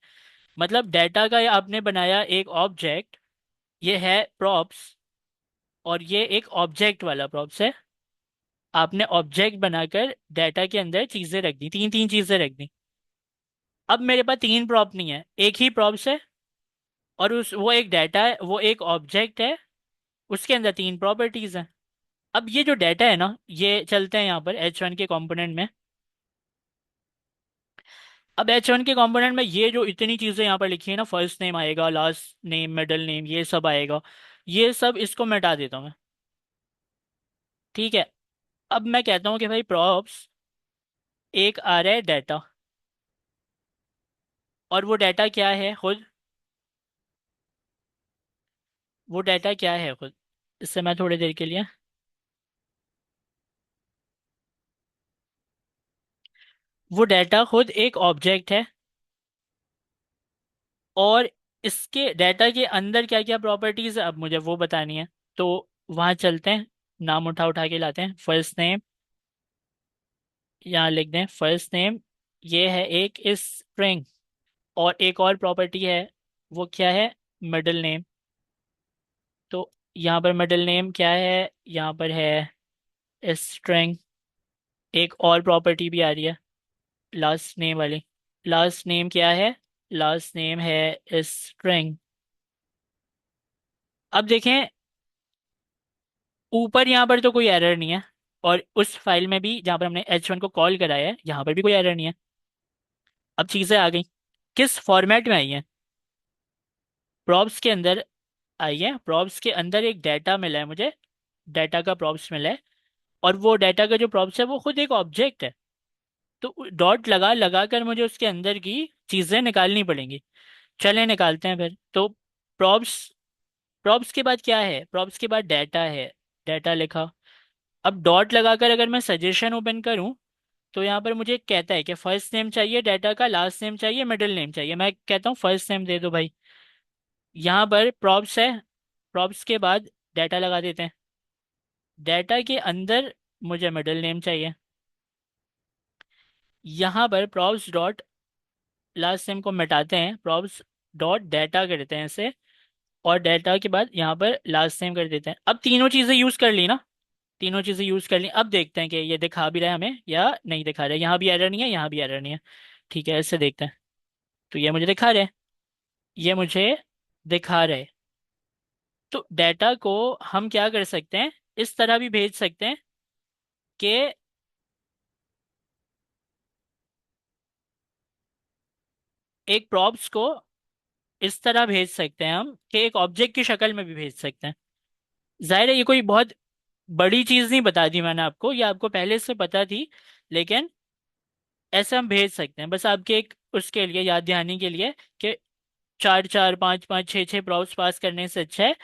मतलब डाटा का ये आपने बनाया एक ऑब्जेक्ट, ये है प्रॉप्स, और ये एक ऑब्जेक्ट वाला प्रॉप्स है। आपने ऑब्जेक्ट बनाकर डाटा के अंदर चीजें रख दी, तीन तीन चीजें रख दी। अब मेरे पास तीन प्रॉप नहीं है, एक ही प्रॉप्स है, और उस वो एक डाटा है, वो एक ऑब्जेक्ट है, उसके अंदर तीन प्रॉपर्टीज हैं। अब ये जो डाटा है ना, ये चलते हैं यहाँ पर H1 के कंपोनेंट में। अब H1 के कंपोनेंट में ये जो इतनी चीजें यहाँ पर लिखी है ना, फर्स्ट नेम आएगा, लास्ट नेम, मिडिल नेम, ये सब आएगा, ये सब इसको मिटा देता हूँ मैं। ठीक है। अब मैं कहता हूँ कि भाई प्रॉप्स एक आ रहा है डाटा, और वो डाटा क्या है खुद, वो डाटा क्या है खुद, इससे मैं थोड़ी देर के लिए, वो डाटा खुद एक ऑब्जेक्ट है, और इसके डाटा के अंदर क्या क्या प्रॉपर्टीज है अब मुझे वो बतानी है। तो वहाँ चलते हैं, नाम उठा उठा के लाते हैं। फर्स्ट नेम, यहाँ लिख दें फर्स्ट नेम, ये है एक स्ट्रिंग, और एक और प्रॉपर्टी है, वो क्या है, मिडिल नेम। तो यहाँ पर मिडिल नेम क्या है, यहाँ पर है स्ट्रिंग। एक और प्रॉपर्टी भी आ रही है लास्ट नेम वाली, लास्ट नेम क्या है, लास्ट नेम है स्ट्रिंग। अब देखें, ऊपर यहाँ पर तो कोई एरर नहीं है, और उस फाइल में भी जहाँ पर हमने H1 को कॉल कराया है, यहाँ पर भी कोई एरर नहीं है। अब चीज़ें आ गई, किस फॉर्मेट में आई हैं, प्रॉप्स के अंदर आई है। प्रॉप्स के अंदर एक डाटा मिला है मुझे, डाटा का प्रॉप्स मिला है, और वो डाटा का जो प्रॉप्स है वो खुद एक ऑब्जेक्ट है। तो डॉट लगा लगा कर मुझे उसके अंदर की चीज़ें निकालनी पड़ेंगी। चलें निकालते हैं फिर। तो प्रॉप्स, प्रॉप्स के बाद क्या है, प्रॉप्स के बाद डाटा है, डाटा लिखा। अब डॉट लगाकर अगर मैं सजेशन ओपन करूं, तो यहाँ पर मुझे कहता है कि फर्स्ट नेम चाहिए डाटा का, लास्ट नेम चाहिए, मिडिल नेम चाहिए। मैं कहता हूँ फर्स्ट नेम दे दो भाई। यहाँ पर प्रॉप्स है, प्रॉप्स के बाद डाटा लगा देते हैं, डाटा के अंदर मुझे मिडिल नेम चाहिए। यहाँ पर प्रॉप्स डॉट लास्ट नेम को मिटाते हैं, प्रॉप्स डॉट डाटा करते हैं इसे, और डाटा के बाद यहाँ पर लास्ट नेम कर देते हैं। अब तीनों चीज़ें यूज़ कर ली ना, तीनों चीज़ें यूज़ कर ली। अब देखते हैं कि ये दिखा भी रहा है हमें या नहीं दिखा रहा है। यहाँ भी एरर नहीं है, यहाँ भी एरर नहीं है। ठीक है, इससे देखते हैं। तो ये मुझे दिखा रहे हैं, ये मुझे दिखा रहे। तो डाटा को हम क्या कर सकते हैं, इस तरह भी भेज सकते हैं कि एक प्रॉप्स को इस तरह भेज सकते हैं हम कि एक ऑब्जेक्ट की शक्ल में भी भेज सकते हैं। जाहिर है ये कोई बहुत बड़ी चीज़ नहीं बता दी मैंने आपको, ये आपको पहले से पता थी, लेकिन ऐसे हम भेज सकते हैं। बस आपके एक उसके लिए याद दहानी के लिए कि चार चार, पाँच पाँच, छः छः प्रॉप्स पास करने से अच्छा है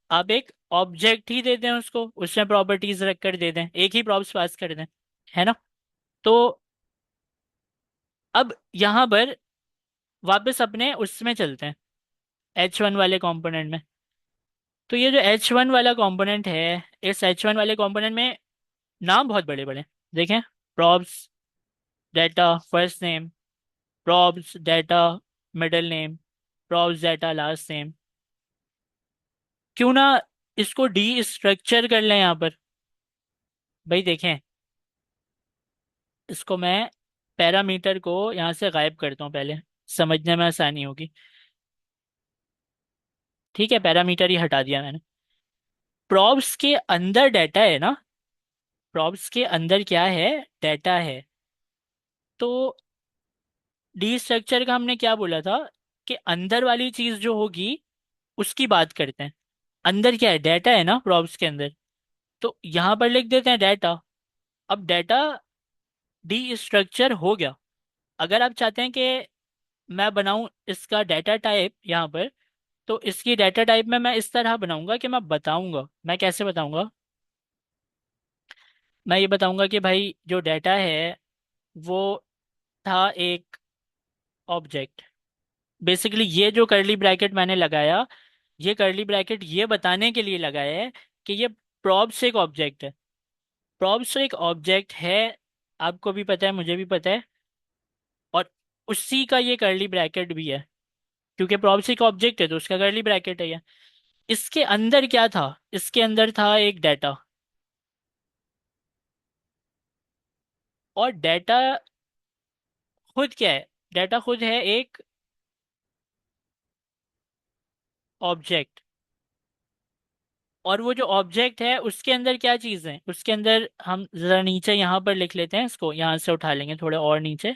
आप एक ऑब्जेक्ट ही दे दें उसको, उसमें प्रॉपर्टीज रख कर दे दें, एक ही प्रॉप्स पास कर दें, है ना। तो अब यहाँ पर वापस अपने उसमें चलते हैं, H1 वाले कंपोनेंट में। तो ये जो H1 वाला कंपोनेंट है, इस H1 वाले कंपोनेंट में नाम बहुत बड़े बड़े हैं। देखें, props data first name, props data middle name, प्रॉब्स data last name. क्यों ना इसको डी स्ट्रक्चर कर लें यहाँ पर। भाई देखें, इसको मैं पैरामीटर को यहाँ से गायब करता हूँ पहले, समझने में आसानी होगी। ठीक है, पैरामीटर ही हटा दिया मैंने। प्रॉब्स के अंदर डाटा है ना, प्रॉब्स के अंदर क्या है, डाटा है। तो डी स्ट्रक्चर का हमने क्या बोला था कि अंदर वाली चीज जो होगी उसकी बात करते हैं। अंदर क्या है, डाटा है ना प्रॉब्स के अंदर। तो यहां पर लिख देते हैं डाटा। अब डाटा डी स्ट्रक्चर हो गया। अगर आप चाहते हैं कि मैं बनाऊं इसका डाटा टाइप यहाँ पर, तो इसकी डाटा टाइप में मैं इस तरह बनाऊंगा कि मैं बताऊंगा, मैं कैसे बताऊंगा। मैं ये बताऊंगा कि भाई जो डाटा है वो था एक ऑब्जेक्ट। बेसिकली ये जो करली ब्रैकेट मैंने लगाया, ये करली ब्रैकेट ये बताने के लिए लगाया है कि ये प्रॉब्स एक ऑब्जेक्ट है। प्रॉब्स एक ऑब्जेक्ट है, आपको भी पता है, मुझे भी पता है। और उसी का ये करली ब्रैकेट भी है, क्योंकि प्रॉब्स एक ऑब्जेक्ट है तो उसका करली ब्रैकेट है ये। इसके अंदर क्या था, इसके अंदर था एक डाटा। और डाटा खुद क्या है, डाटा खुद है एक ऑब्जेक्ट। और वो जो ऑब्जेक्ट है उसके अंदर क्या चीज़ है, उसके अंदर हम ज़रा नीचे यहाँ पर लिख लेते हैं, इसको यहाँ से उठा लेंगे थोड़े और नीचे,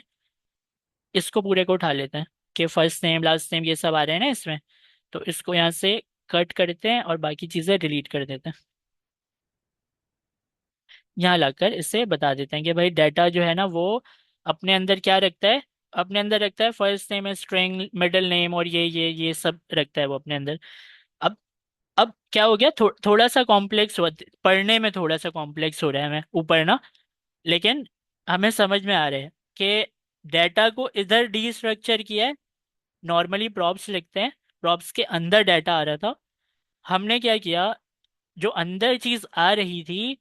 इसको पूरे को उठा लेते हैं कि फर्स्ट नेम लास्ट नेम ये सब आ रहे हैं ना इसमें। तो इसको यहाँ से कट करते हैं और बाकी चीज़ें डिलीट कर देते हैं। यहाँ लाकर इसे बता देते हैं कि भाई डाटा जो है ना वो अपने अंदर क्या रखता है, अपने अंदर रखता है first name string middle name और ये सब रखता है वो अपने अंदर। अब अब क्या हो गया, थोड़ा सा कॉम्प्लेक्स हुआ, पढ़ने में थोड़ा सा कॉम्प्लेक्स हो रहा है हमें ऊपर ना, लेकिन हमें समझ में आ रहा है कि डाटा को इधर डी स्ट्रक्चर किया है। नॉर्मली प्रॉप्स लिखते हैं, प्रॉप्स के अंदर डाटा आ रहा था, हमने क्या किया, जो अंदर चीज आ रही थी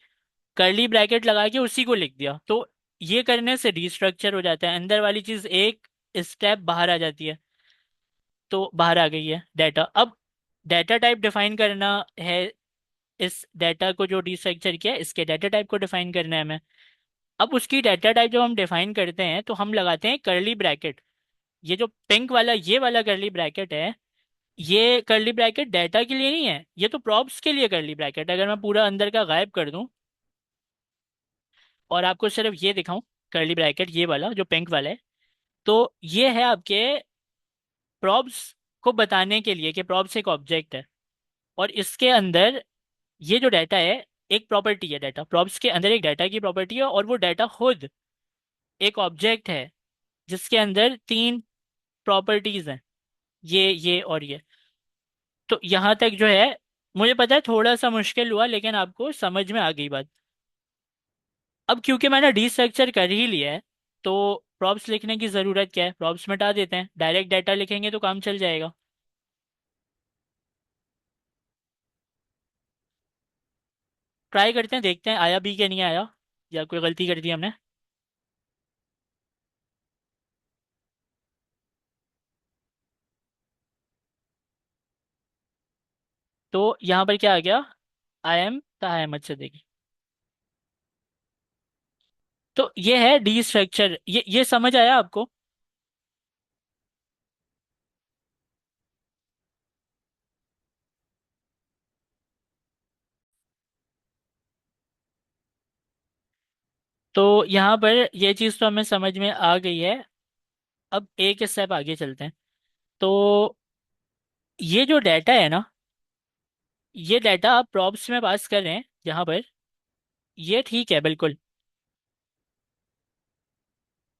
कर्ली ब्रैकेट लगा के उसी को लिख दिया। तो ये करने से डी स्ट्रक्चर हो जाता है, अंदर वाली चीज एक स्टेप बाहर आ जाती है। तो बाहर आ गई है डाटा। अब डाटा टाइप डिफाइन करना है, इस डाटा को जो डी स्ट्रक्चर किया है इसके डाटा टाइप को डिफाइन करना है हमें। अब उसकी डाटा टाइप जब हम डिफाइन करते हैं तो हम लगाते हैं करली ब्रैकेट। ये जो पिंक वाला ये वाला करली ब्रैकेट है, ये करली ब्रैकेट डाटा के लिए नहीं है, ये तो प्रॉप्स के लिए करली ब्रैकेट। अगर मैं पूरा अंदर का गायब कर दूं और आपको सिर्फ ये दिखाऊं करली ब्रैकेट ये वाला जो पिंक वाला है, तो ये है आपके प्रॉप्स को बताने के लिए कि प्रॉप्स एक ऑब्जेक्ट है। और इसके अंदर ये जो डाटा है एक प्रॉपर्टी है, डाटा प्रॉप्स के अंदर एक डाटा की प्रॉपर्टी है और वो डाटा खुद एक ऑब्जेक्ट है जिसके अंदर तीन प्रॉपर्टीज हैं, ये और ये। तो यहाँ तक जो है मुझे पता है थोड़ा सा मुश्किल हुआ, लेकिन आपको समझ में आ गई बात। अब क्योंकि मैंने डी स्ट्रक्चर कर ही लिया है तो प्रॉप्स लिखने की ज़रूरत क्या है, प्रॉप्स मिटा देते हैं, डायरेक्ट डाटा लिखेंगे तो काम चल जाएगा। ट्राई करते हैं, देखते हैं आया भी कि नहीं आया, या कोई गलती कर दी हमने। तो यहाँ पर क्या आ गया, I am the Ahmed Siddiqui. तो ये है डी स्ट्रक्चर, ये समझ आया आपको। तो यहाँ पर ये चीज़ तो हमें समझ में आ गई है। अब एक स्टेप आगे चलते हैं। तो ये जो डाटा है ना, ये डाटा आप प्रॉप्स में पास कर रहे हैं यहाँ पर, ये ठीक है बिल्कुल।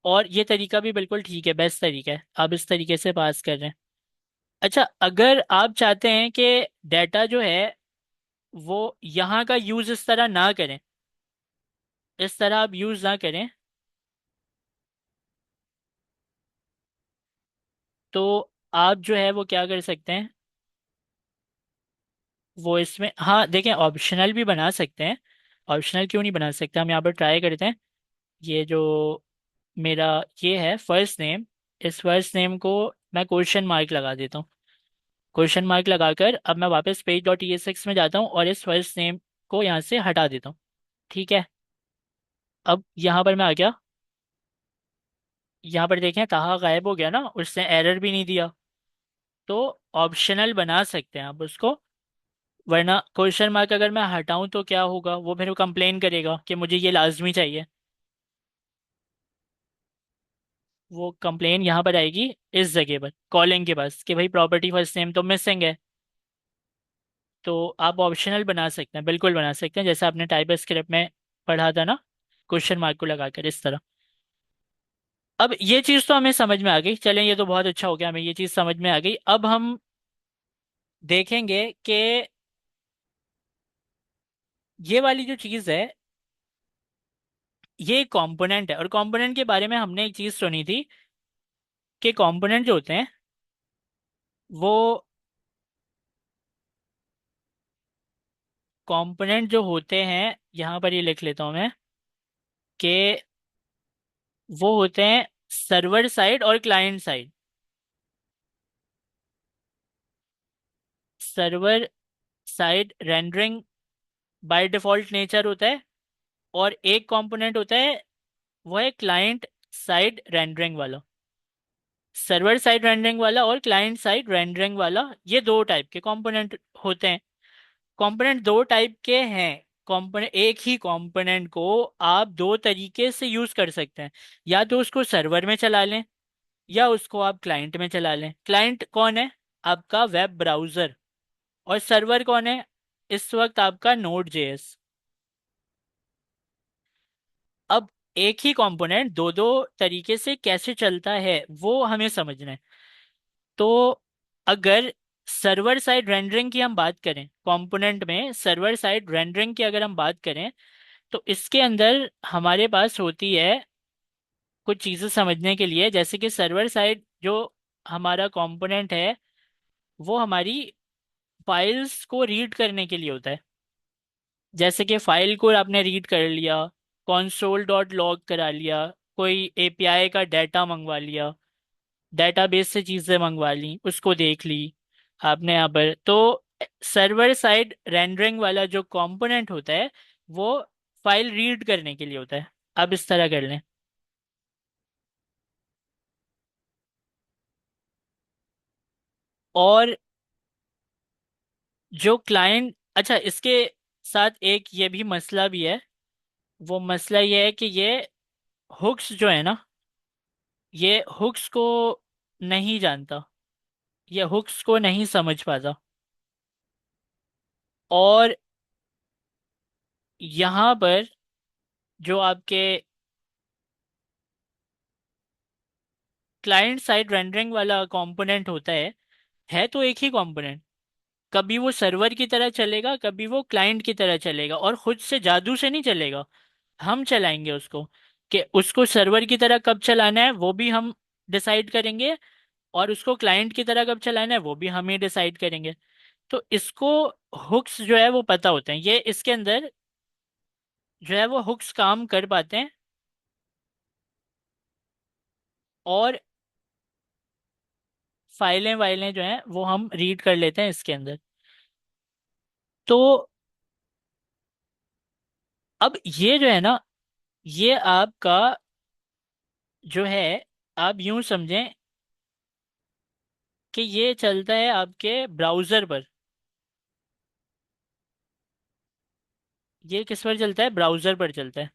और ये तरीका भी बिल्कुल ठीक है, बेस्ट तरीका है, आप इस तरीके से पास कर रहे हैं। अच्छा, अगर आप चाहते हैं कि डाटा जो है वो यहाँ का यूज़ इस तरह ना करें, इस तरह आप यूज़ ना करें, तो आप जो है वो क्या कर सकते हैं, वो इसमें हाँ देखें ऑप्शनल भी बना सकते हैं। ऑप्शनल क्यों नहीं बना सकते, हम यहाँ पर ट्राई करते हैं। ये जो मेरा ये है फर्स्ट नेम, इस फर्स्ट नेम को मैं क्वेश्चन मार्क लगा देता हूँ। क्वेश्चन मार्क लगाकर अब मैं वापस पेज डॉट ESX में जाता हूँ और इस फर्स्ट नेम को यहाँ से हटा देता हूँ। ठीक है। अब यहाँ पर मैं आ गया। यहाँ पर देखें ताहा गायब हो गया ना, उसने एरर भी नहीं दिया। तो ऑप्शनल बना सकते हैं आप उसको। वरना क्वेश्चन मार्क अगर मैं हटाऊं तो क्या होगा, वो फिर कंप्लेन करेगा कि मुझे ये लाजमी चाहिए। वो कंप्लेन यहाँ पर आएगी इस जगह पर कॉलिंग के पास कि भाई प्रॉपर्टी फर्स्ट नेम तो मिसिंग है। तो आप ऑप्शनल बना सकते हैं, बिल्कुल बना सकते हैं, जैसे आपने टाइप स्क्रिप्ट में पढ़ा था ना, क्वेश्चन मार्क को लगाकर इस तरह। अब ये चीज़ तो हमें समझ में आ गई, चलें ये तो बहुत अच्छा हो गया, हमें ये चीज़ समझ में आ गई। अब हम देखेंगे कि ये वाली जो चीज़ है ये कंपोनेंट है, और कंपोनेंट के बारे में हमने एक चीज़ सुनी थी कि कंपोनेंट जो होते हैं वो कंपोनेंट जो होते हैं, यहाँ पर ये लिख लेता हूँ मैं, कि वो होते हैं सर्वर साइड और client side. Server side rendering by default nature होता है, और एक कंपोनेंट होता है वो है क्लाइंट साइड रेंडरिंग वाला। सर्वर साइड रेंडरिंग वाला और क्लाइंट साइड रेंडरिंग वाला, ये दो टाइप के कंपोनेंट होते हैं। कंपोनेंट दो टाइप के हैं। कंपोनेंट, एक ही कंपोनेंट को आप दो तरीके से यूज कर सकते हैं। या तो उसको सर्वर में चला लें, या उसको आप क्लाइंट में चला लें। क्लाइंट कौन है? आपका वेब ब्राउजर। और सर्वर कौन है? इस वक्त आपका नोड जेएस। अब एक ही कंपोनेंट दो दो तरीके से कैसे चलता है वो हमें समझना है। तो अगर सर्वर साइड रेंडरिंग की हम बात करें, कंपोनेंट में सर्वर साइड रेंडरिंग की अगर हम बात करें, तो इसके अंदर हमारे पास होती है कुछ चीज़ें समझने के लिए। जैसे कि सर्वर साइड जो हमारा कंपोनेंट है वो हमारी फाइल्स को रीड करने के लिए होता है। जैसे कि फाइल को आपने रीड कर लिया, console डॉट लॉग करा लिया, कोई एपीआई का डाटा मंगवा लिया, डेटाबेस से चीज़ें मंगवा ली, उसको देख ली आपने यहाँ पर, तो सर्वर साइड रेंडरिंग वाला जो कंपोनेंट होता है वो फाइल रीड करने के लिए होता है। अब इस तरह कर लें। और जो क्लाइंट, अच्छा इसके साथ एक ये भी मसला भी है। वो मसला ये है कि ये हुक्स जो है ना, ये हुक्स को नहीं जानता, ये हुक्स को नहीं समझ पाता। और यहाँ पर जो आपके क्लाइंट साइड रेंडरिंग वाला कंपोनेंट होता है तो एक ही कंपोनेंट। कभी वो सर्वर की तरह चलेगा, कभी वो क्लाइंट की तरह चलेगा, और खुद से जादू से नहीं चलेगा। हम चलाएंगे उसको, कि उसको सर्वर की तरह कब चलाना है वो भी हम डिसाइड करेंगे, और उसको क्लाइंट की तरह कब चलाना है वो भी हम ही डिसाइड करेंगे। तो इसको हुक्स जो है वो पता होते हैं, ये इसके अंदर जो है वो हुक्स काम कर पाते हैं। और फाइलें वाइलें जो हैं वो हम रीड कर लेते हैं इसके अंदर। तो अब ये जो है ना, ये आपका जो है, आप यूं समझें कि ये चलता है आपके ब्राउज़र पर। ये किस पर चलता है? ब्राउज़र पर चलता है।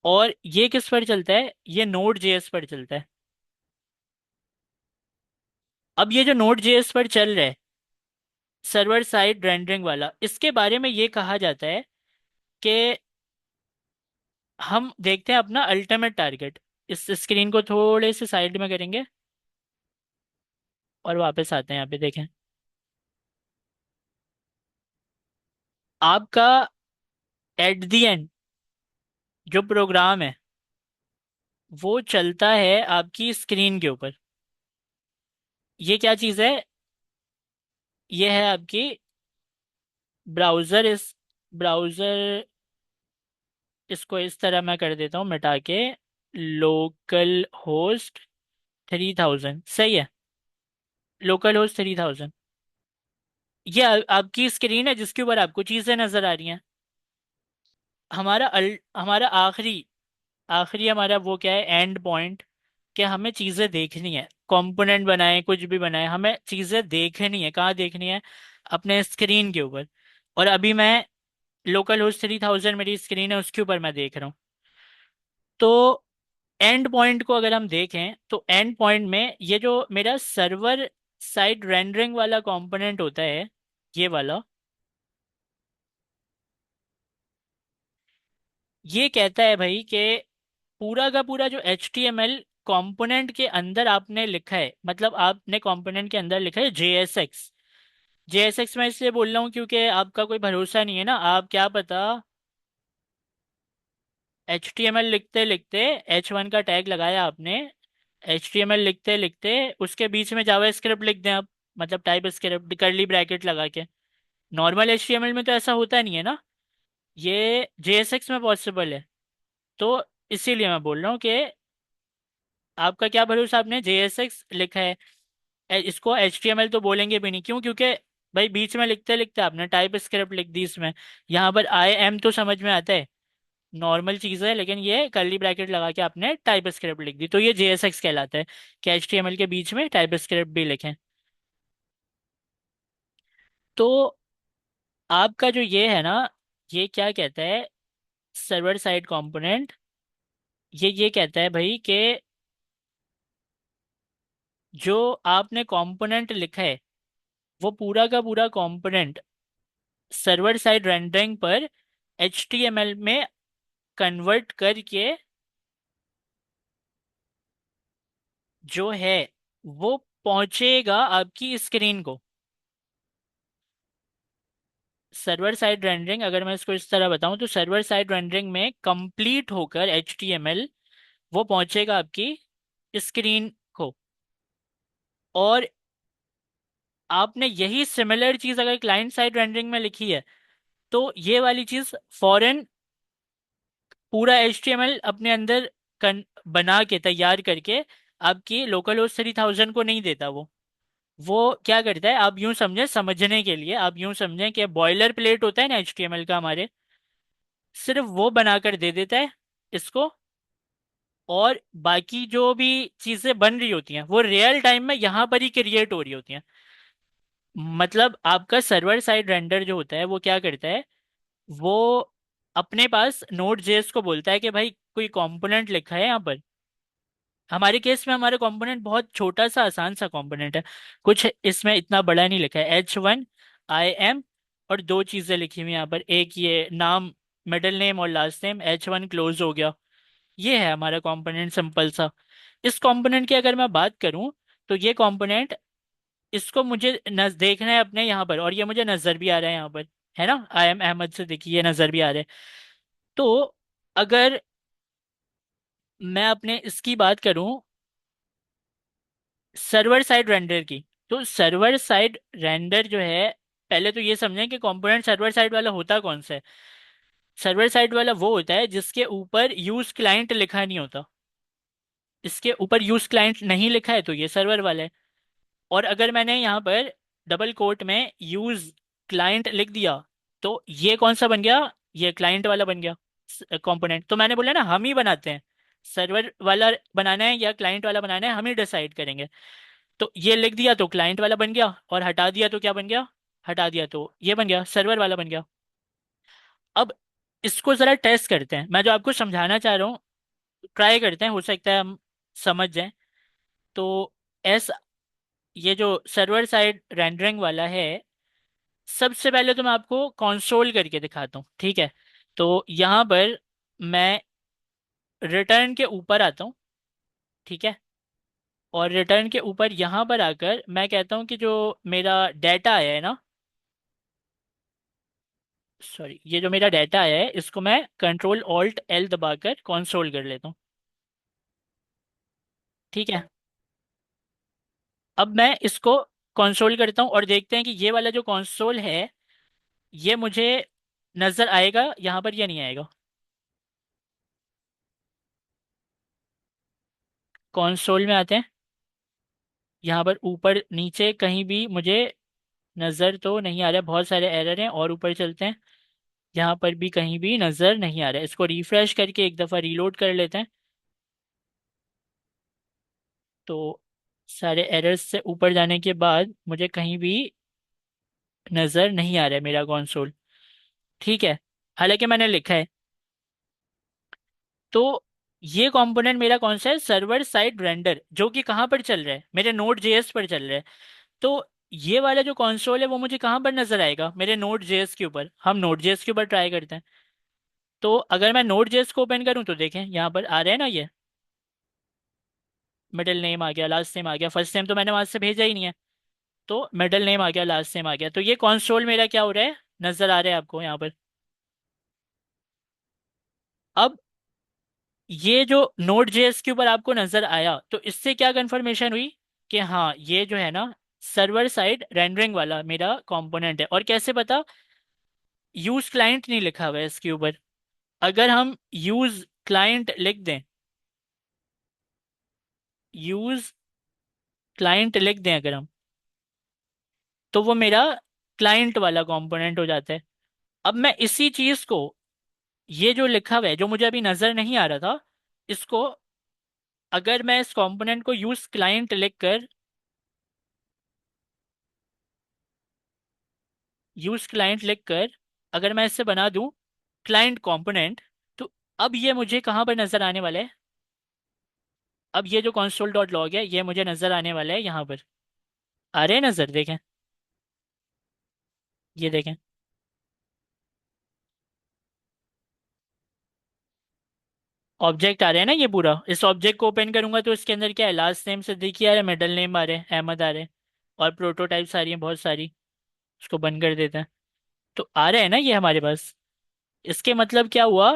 और ये किस पर चलता है? ये नोड जेएस पर चलता है। अब ये जो नोड जेएस पर चल रहा है, सर्वर साइड रेंडरिंग वाला, इसके बारे में ये कहा जाता है कि हम देखते हैं अपना अल्टीमेट टारगेट। इस स्क्रीन को थोड़े से साइड में करेंगे और वापस आते हैं यहाँ पे, देखें। आपका एट द एंड जो प्रोग्राम है वो चलता है आपकी स्क्रीन के ऊपर। ये क्या चीज़ है? ये है आपकी ब्राउज़र। इस ब्राउज़र, इसको इस तरह मैं कर देता हूँ मिटा के, लोकल होस्ट 3000, सही है। Local host 3000। ये आपकी स्क्रीन है जिसके ऊपर आपको चीजें नजर आ रही हैं। हमारा आखिरी आखिरी हमारा वो क्या है, एंड पॉइंट, कि हमें चीजें देखनी है, कंपोनेंट बनाए कुछ भी बनाए, हमें चीजें देखनी है। कहाँ देखनी है? अपने स्क्रीन के ऊपर। और अभी मैं लोकल होस्ट 3000 मेरी स्क्रीन है, उसके ऊपर मैं देख रहा हूँ। तो एंड पॉइंट को अगर हम देखें तो एंड पॉइंट में ये जो मेरा सर्वर साइड रेंडरिंग वाला कंपोनेंट होता है, ये वाला, ये कहता है भाई कि पूरा का पूरा जो HTML कंपोनेंट के अंदर आपने लिखा है, मतलब आपने कंपोनेंट के अंदर लिखा है JSX। JSX मैं इसलिए बोल रहा हूँ क्योंकि आपका कोई भरोसा नहीं है ना, आप क्या पता HTML लिखते लिखते H1 का टैग लगाया आपने, HTML लिखते लिखते उसके बीच में जावा स्क्रिप्ट लिख दें आप, मतलब टाइप स्क्रिप्ट करली ब्रैकेट लगा के। नॉर्मल HTML में तो ऐसा होता नहीं है ना, ये JSX में पॉसिबल है। तो इसीलिए मैं बोल रहा हूँ कि आपका क्या भरोसा, आपने JSX लिखा है, इसको HTML तो बोलेंगे भी नहीं। क्यों? क्योंकि भाई बीच में लिखते लिखते आपने टाइप स्क्रिप्ट लिख दी इसमें। यहाँ पर आई एम तो समझ में आता है, नॉर्मल चीज़ है, लेकिन ये कर्ली ब्रैकेट लगा के आपने टाइप स्क्रिप्ट लिख दी, तो ये JSX कहलाता है कि HTML के बीच में टाइप स्क्रिप्ट भी लिखें। तो आपका जो ये है ना, ये क्या कहता है, सर्वर साइड कंपोनेंट, ये कहता है भाई कि जो आपने कंपोनेंट लिखा है वो पूरा का पूरा कंपोनेंट सर्वर साइड रेंडरिंग पर HTML में कन्वर्ट करके जो है वो पहुंचेगा आपकी स्क्रीन को। सर्वर साइड रेंडरिंग, अगर मैं इसको इस तरह बताऊं तो सर्वर साइड रेंडरिंग में कंप्लीट होकर HTML वो पहुंचेगा आपकी स्क्रीन को। और आपने यही सिमिलर चीज अगर क्लाइंट साइड रेंडरिंग में लिखी है तो ये वाली चीज फॉरेन पूरा HTML अपने अंदर बना के तैयार करके आपकी लोकल होस्ट 3000 को नहीं देता। वो क्या करता है, आप यूं समझें, समझने के लिए आप यूं समझें कि बॉयलर प्लेट होता है ना HTML का हमारे, सिर्फ वो बनाकर दे देता है इसको। और बाकी जो भी चीजें बन रही होती हैं वो रियल टाइम में यहाँ पर ही क्रिएट हो रही होती हैं। मतलब आपका सर्वर साइड रेंडर जो होता है वो क्या करता है, वो अपने पास नोड जेएस को बोलता है कि भाई कोई कंपोनेंट लिखा है यहाँ पर। हमारे केस में हमारा कंपोनेंट बहुत छोटा सा आसान सा कंपोनेंट है, कुछ इसमें इतना बड़ा नहीं लिखा है। H1 IM और दो चीजें लिखी हुई हैं यहाँ पर, एक ये नाम, मिडिल नेम और लास्ट नेम, H1 क्लोज हो गया। ये है हमारा कंपोनेंट सिंपल सा। इस कंपोनेंट की अगर मैं बात करूं तो ये कंपोनेंट, इसको मुझे देखना है अपने यहाँ पर, और ये मुझे नजर भी आ रहा है यहाँ पर, है ना, IM अहमद से देखिए ये नजर भी आ रहा है। तो अगर मैं अपने इसकी बात करूं सर्वर साइड रेंडर की, तो सर्वर साइड रेंडर जो है, पहले तो ये समझें कि कंपोनेंट सर्वर साइड वाला होता कौन सा है। सर्वर साइड वाला वो होता है जिसके ऊपर यूज क्लाइंट लिखा नहीं होता। इसके ऊपर यूज क्लाइंट नहीं लिखा है तो ये सर्वर वाला है। और अगर मैंने यहाँ पर डबल कोट में यूज क्लाइंट लिख दिया तो ये कौन सा बन गया, ये क्लाइंट वाला बन गया कंपोनेंट। तो मैंने बोला ना, हम ही बनाते हैं, सर्वर वाला बनाना है या क्लाइंट वाला बनाना है हम ही डिसाइड करेंगे। तो ये लिख दिया तो क्लाइंट वाला बन गया, और हटा दिया तो क्या बन गया, हटा दिया तो ये बन गया, सर्वर वाला बन गया। अब इसको जरा टेस्ट करते हैं, मैं जो आपको समझाना चाह रहा हूँ ट्राई करते हैं, हो सकता है हम समझ जाएं। तो एस ये जो सर्वर साइड रेंडरिंग वाला है, सबसे पहले तो मैं आपको कंसोल करके दिखाता हूँ, ठीक है। तो यहाँ पर मैं रिटर्न के ऊपर आता हूँ, ठीक है। और रिटर्न के ऊपर यहाँ पर आकर मैं कहता हूँ कि जो मेरा डाटा आया है ना, सॉरी, ये जो मेरा डाटा आया है इसको मैं Ctrl+Alt+L दबाकर कंसोल कर लेता हूँ, ठीक है। अब मैं इसको कंसोल करता हूँ और देखते हैं कि ये वाला जो कंसोल है ये मुझे नजर आएगा यहाँ पर या नहीं आएगा। कंसोल में आते हैं, यहाँ पर ऊपर नीचे कहीं भी मुझे नज़र तो नहीं आ रहा है, बहुत सारे एरर हैं। और ऊपर चलते हैं, यहाँ पर भी कहीं भी नज़र नहीं आ रहा है। इसको रिफ्रेश करके एक दफ़ा रीलोड कर लेते हैं। तो सारे एरर्स से ऊपर जाने के बाद मुझे कहीं भी नज़र नहीं आ रहा है मेरा कंसोल। ठीक है, हालांकि मैंने लिखा है। तो ये कंपोनेंट मेरा कौन सा है? सर्वर साइड रेंडर, जो कि कहाँ पर चल रहा है? मेरे नोड जेएस पर चल रहा है। तो ये वाला जो कंसोल है वो मुझे कहाँ पर नजर आएगा? मेरे नोड जेएस के ऊपर। हम नोड जेएस के ऊपर ट्राई करते हैं। तो अगर मैं नोड जेएस को ओपन करूँ तो देखें यहाँ पर आ रहा है ना, ये मिडिल नेम आ गया, लास्ट नेम आ गया। फर्स्ट नेम तो मैंने वहां से भेजा ही नहीं है। तो मिडिल नेम आ गया, लास्ट नेम आ गया। तो ये कंसोल मेरा क्या हो रहा है? नजर आ रहा है आपको यहाँ पर? अब ये जो नोड जेएस के ऊपर आपको नजर आया, तो इससे क्या कंफर्मेशन हुई कि हाँ ये जो है ना सर्वर साइड रेंडरिंग वाला मेरा कंपोनेंट है। और कैसे पता? यूज क्लाइंट नहीं लिखा हुआ है इसके ऊपर। अगर हम यूज क्लाइंट लिख दें, यूज क्लाइंट लिख दें अगर हम, तो वो मेरा क्लाइंट वाला कंपोनेंट हो जाता है। अब मैं इसी चीज को, ये जो लिखा हुआ है जो मुझे अभी नजर नहीं आ रहा था, इसको अगर मैं इस कंपोनेंट को यूज क्लाइंट लिखकर, यूज क्लाइंट लिखकर अगर मैं इससे बना दूं क्लाइंट कंपोनेंट, तो अब ये मुझे कहाँ पर नजर आने वाला है? अब ये जो console डॉट लॉग है ये मुझे नजर आने वाला है यहाँ पर। आ रहे हैं नजर? देखें, ये देखें। ऑब्जेक्ट आ रहे हैं ना ये पूरा। इस ऑब्जेक्ट को ओपन करूंगा तो इसके अंदर क्या है? लास्ट नेम सिद्दीकी आ रहा है, मिडल नेम आ रहे हैं, अहमद आ रहे हैं, और प्रोटोटाइप्स आ रही हैं बहुत सारी। इसको बंद कर देते हैं। तो आ रहे हैं ना ये हमारे पास। इसके मतलब क्या हुआ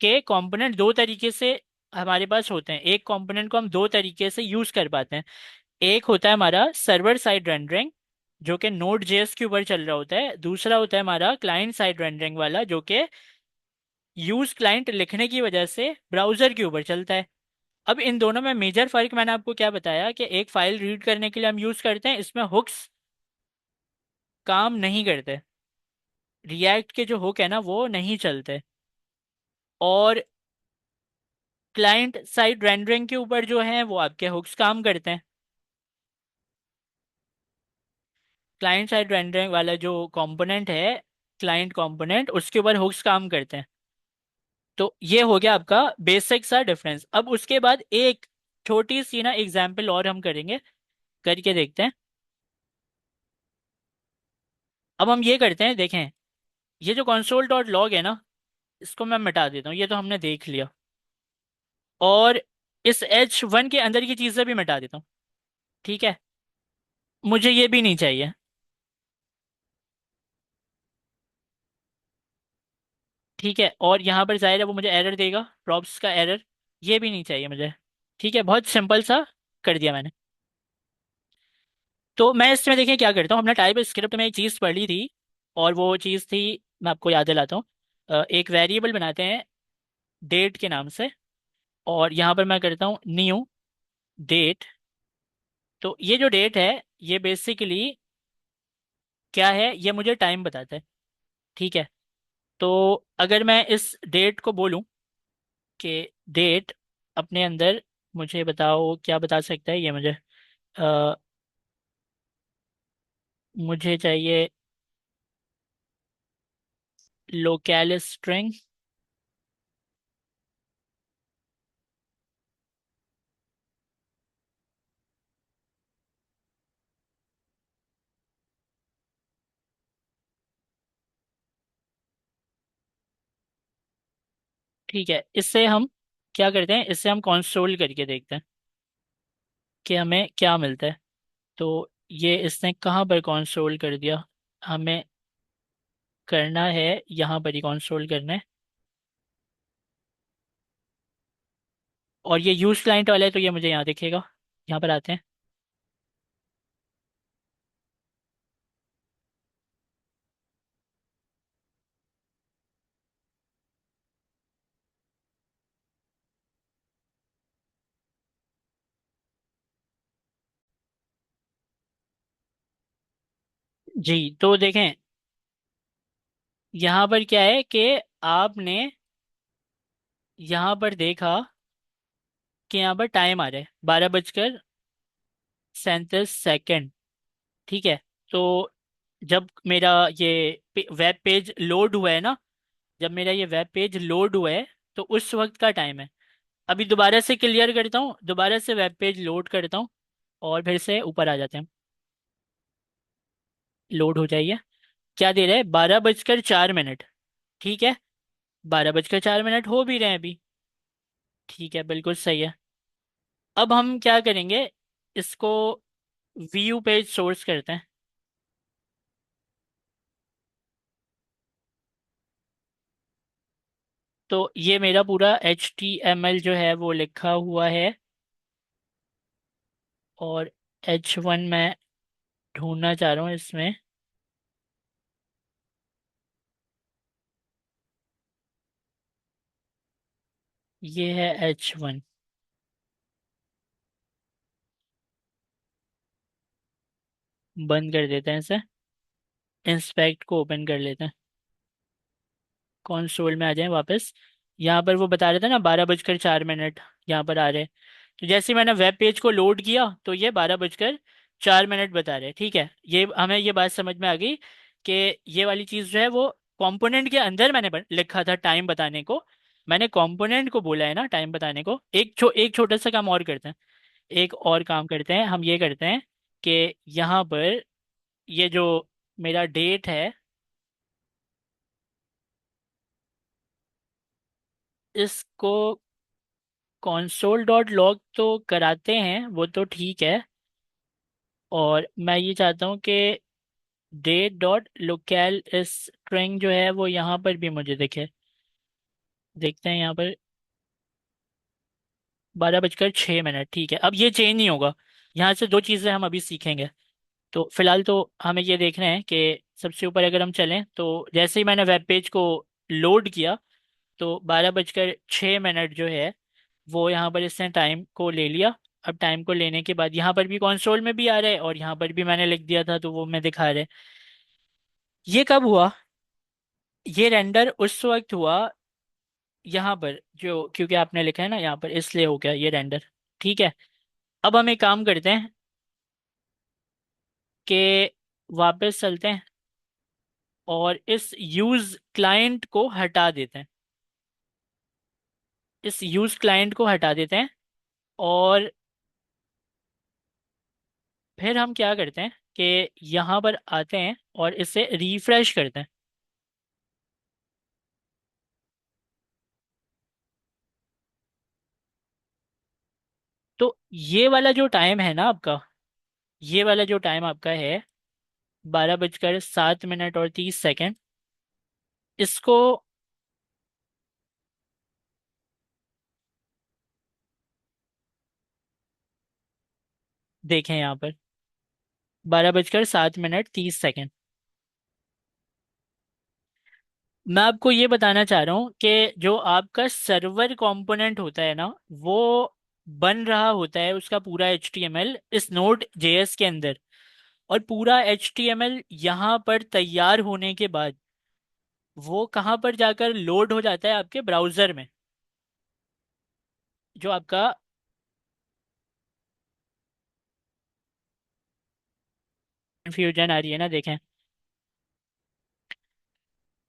कि कंपोनेंट दो तरीके से हमारे पास होते हैं। एक कंपोनेंट को हम दो तरीके से यूज कर पाते हैं। एक होता है हमारा सर्वर साइड रेंडरिंग, जो कि नोड जेएस के ऊपर चल रहा होता है। दूसरा होता है हमारा क्लाइंट साइड रेंडरिंग वाला, जो कि यूज क्लाइंट लिखने की वजह से ब्राउजर के ऊपर चलता है। अब इन दोनों में मेजर फर्क मैंने आपको क्या बताया कि एक फाइल रीड करने के लिए हम यूज करते हैं, इसमें हुक्स काम नहीं करते। रिएक्ट के जो हुक है ना वो नहीं चलते। और क्लाइंट साइड रेंडरिंग के ऊपर जो है वो आपके हुक्स काम करते हैं। क्लाइंट साइड रेंडरिंग वाला जो कंपोनेंट है, क्लाइंट कंपोनेंट, उसके ऊपर हुक्स काम करते हैं। तो ये हो गया आपका बेसिक सा डिफरेंस। अब उसके बाद एक छोटी सी ना एग्जांपल और हम करेंगे, करके देखते हैं। अब हम ये करते हैं, देखें ये जो console डॉट लॉग है ना, इसको मैं मिटा देता हूँ, ये तो हमने देख लिया। और इस H1 के अंदर की चीज़ें भी मिटा देता हूँ। ठीक है, मुझे ये भी नहीं चाहिए। ठीक है, और यहाँ पर जाहिर है वो मुझे एरर देगा, प्रॉप्स का एरर। ये भी नहीं चाहिए मुझे। ठीक है, बहुत सिंपल सा कर दिया मैंने। तो मैं इसमें देखिए क्या करता हूँ। हमने टाइप स्क्रिप्ट में एक चीज़ पढ़ी थी, और वो चीज़ थी, मैं आपको याद दिलाता हूँ। एक वेरिएबल बनाते हैं डेट के नाम से, और यहाँ पर मैं करता हूँ न्यू डेट। तो ये जो डेट है ये बेसिकली क्या है? ये मुझे टाइम बताता है। ठीक है, तो अगर मैं इस डेट को बोलूं कि डेट अपने अंदर मुझे बताओ क्या बता सकता है ये मुझे, अ, मुझे चाहिए लोकल स्ट्रिंग। ठीक है, इससे हम क्या करते हैं, इससे हम कंसोल करके देखते हैं कि हमें क्या मिलता है। तो ये इसने कहाँ पर कंसोल कर दिया? हमें करना है यहाँ पर ही कंसोल करना है। और ये यूज क्लाइंट वाला है, तो ये मुझे यहाँ दिखेगा। यहाँ पर आते हैं। जी तो देखें, यहाँ पर क्या है कि आपने यहाँ पर देखा कि यहाँ पर टाइम आ रहा है 12:37। ठीक है। तो जब मेरा ये वेब पेज लोड हुआ है ना, जब मेरा ये वेब पेज लोड हुआ है, तो उस वक्त का टाइम है। अभी दोबारा से क्लियर करता हूँ, दोबारा से वेब पेज लोड करता हूँ और फिर से ऊपर आ जाते हैं। लोड हो जाइए। क्या दे रहा है? 12:04। ठीक है। 12:04 हो भी रहे हैं अभी। ठीक है, बिल्कुल सही है। अब हम क्या करेंगे, इसको व्यू पेज सोर्स करते हैं। तो ये मेरा पूरा HTML जो है वो लिखा हुआ है, और H1 मैं ढूंढना चाह रहा हूँ इसमें। ये है H1। बंद कर देते हैं इसे। इंस्पेक्ट को ओपन कर लेते हैं। कंसोल में आ जाएं वापस। यहाँ पर वो बता रहे थे ना 12:04 यहाँ पर आ रहे हैं। तो जैसे ही मैंने वेब पेज को लोड किया तो ये 12:04 बता रहे हैं। ठीक है, ये हमें ये बात समझ में आ गई कि ये वाली चीज़ जो है वो कंपोनेंट के अंदर मैंने लिखा था टाइम बताने को। मैंने कंपोनेंट को बोला है ना टाइम बताने को। एक छोटा सा काम और करते हैं। एक और काम करते हैं, हम ये करते हैं कि यहाँ पर ये जो मेरा डेट है, इसको console.log तो कराते हैं, वो तो ठीक है। और मैं ये चाहता हूँ कि date.locale स्ट्रिंग जो है वो यहाँ पर भी मुझे दिखे। देखते हैं यहाँ पर 12:06। ठीक है, अब ये चेंज नहीं होगा। यहाँ से दो चीज़ें हम अभी सीखेंगे। तो फिलहाल तो हमें ये देखना है कि सबसे ऊपर अगर हम चलें तो जैसे ही मैंने वेब पेज को लोड किया तो 12:06 जो है वो यहाँ पर इसने टाइम को ले लिया। अब टाइम को लेने के बाद यहाँ पर भी कंसोल में भी आ रहा है और यहाँ पर भी मैंने लिख दिया था तो वो मैं दिखा रहे। ये कब हुआ? ये रेंडर उस वक्त हुआ यहाँ पर, जो क्योंकि आपने लिखा है ना यहाँ पर, इसलिए हो गया ये रेंडर। ठीक है। अब हम एक काम करते हैं कि वापस चलते हैं और इस यूज क्लाइंट को हटा देते हैं। इस यूज क्लाइंट को हटा देते हैं और फिर हम क्या करते हैं कि यहाँ पर आते हैं और इसे रिफ्रेश करते हैं। तो ये वाला जो टाइम है ना आपका, ये वाला जो टाइम आपका है 12:07 और 30 सेकंड, इसको देखें यहाँ पर 12:07 30 सेकंड। मैं आपको ये बताना चाह रहा हूँ कि जो आपका सर्वर कंपोनेंट होता है ना, वो बन रहा होता है उसका पूरा HTML इस नोड JS के अंदर। और पूरा HTML यहाँ पर तैयार होने के बाद वो कहाँ पर जाकर लोड हो जाता है? आपके ब्राउजर में। जो आपका कंफ्यूजन आ रही है ना, देखें।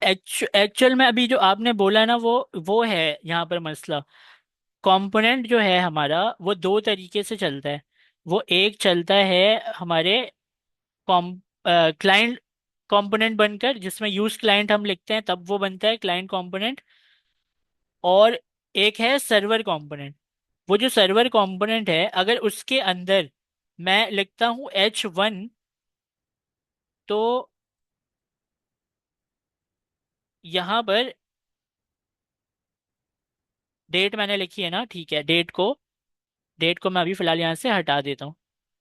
एक्चुअल में अभी जो आपने बोला ना वो है यहाँ पर मसला। कंपोनेंट जो है हमारा वो दो तरीके से चलता है। वो एक चलता है हमारे क्लाइंट कंपोनेंट बनकर, जिसमें यूज क्लाइंट हम लिखते हैं तब वो बनता है क्लाइंट कंपोनेंट। और एक है सर्वर कंपोनेंट। वो जो सर्वर कंपोनेंट है, अगर उसके अंदर मैं लिखता हूँ H1, तो यहाँ पर डेट मैंने लिखी है ना, ठीक है। डेट को मैं अभी फिलहाल यहाँ से हटा देता हूँ।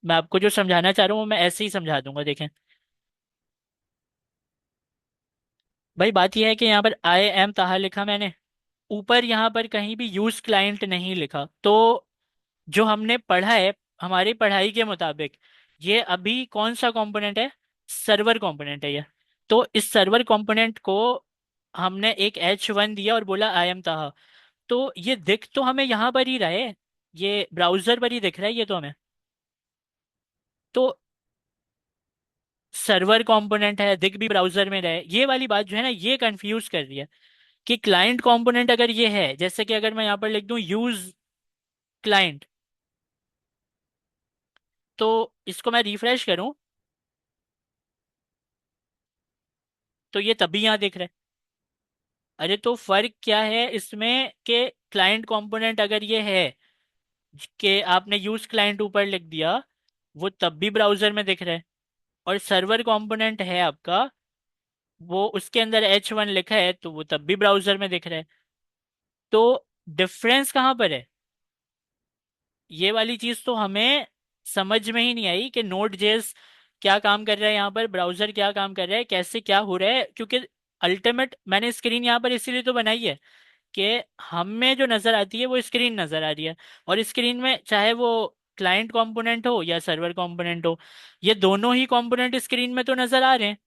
मैं आपको जो समझाना चाह रहा हूँ वो मैं ऐसे ही समझा दूंगा, देखें। भाई बात यह है कि यहाँ पर IM ताहा लिखा मैंने, ऊपर यहाँ पर कहीं भी यूज क्लाइंट नहीं लिखा। तो जो हमने पढ़ा है, हमारी पढ़ाई के मुताबिक ये अभी कौन सा कंपोनेंट है? सर्वर कंपोनेंट है ये। तो इस सर्वर कंपोनेंट को हमने एक H1 दिया और बोला आई एम ताहा। तो ये दिख तो हमें यहाँ पर ही रहा है, ये ब्राउजर पर ही दिख रहा है ये तो हमें। तो सर्वर कंपोनेंट है, दिख भी ब्राउजर में रहे, ये वाली बात जो है ना ये कंफ्यूज कर रही है। कि क्लाइंट कंपोनेंट अगर ये है, जैसे कि अगर मैं यहाँ पर लिख दूं यूज क्लाइंट, तो इसको मैं रिफ्रेश करूं तो ये तभी यहाँ दिख रहा है। अरे तो फर्क क्या है इसमें कि क्लाइंट कंपोनेंट अगर ये है कि आपने यूज क्लाइंट ऊपर लिख दिया, वो तब भी ब्राउजर में दिख रहा है। और सर्वर कंपोनेंट है आपका, वो उसके अंदर H1 लिखा है तो वो तब भी ब्राउजर में दिख रहा है। तो डिफरेंस कहाँ पर है? ये वाली चीज तो हमें समझ में ही नहीं आई कि नोड जेएस क्या काम कर रहा है यहाँ पर, ब्राउजर क्या काम कर रहा है, कैसे क्या हो रहा है। क्योंकि अल्टीमेट मैंने स्क्रीन यहाँ पर इसीलिए तो बनाई है कि हमें जो नजर आती है वो स्क्रीन नजर आ रही है। और स्क्रीन में चाहे वो क्लाइंट कंपोनेंट हो या सर्वर कंपोनेंट हो, ये दोनों ही कंपोनेंट स्क्रीन में तो नजर आ रहे हैं।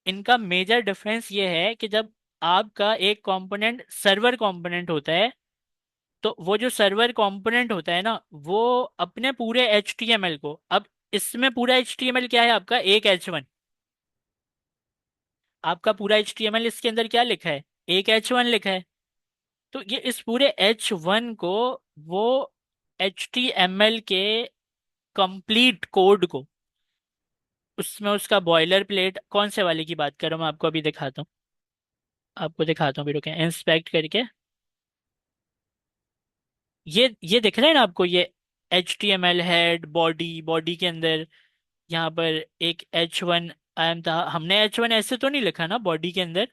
इनका मेजर डिफरेंस ये है कि जब आपका एक कंपोनेंट सर्वर कंपोनेंट होता है, तो वो जो सर्वर कंपोनेंट होता है ना, वो अपने पूरे HTML को, अब इसमें पूरा HTML क्या है आपका, एक H1। आपका पूरा HTML इसके अंदर क्या लिखा है, एक H1 लिखा है। तो ये इस पूरे H1 को, वो HTML के कंप्लीट कोड को, उसमें उसका बॉयलर प्लेट कौन से वाले की बात कर रहा हूँ मैं आपको अभी दिखाता हूँ। आपको दिखाता हूँ, भी रुके इंस्पेक्ट करके। ये दिख रहा है ना आपको, ये HTML हेड बॉडी, बॉडी के अंदर यहाँ पर एक H1 आयम था। हमने H1 ऐसे तो नहीं लिखा ना बॉडी के अंदर,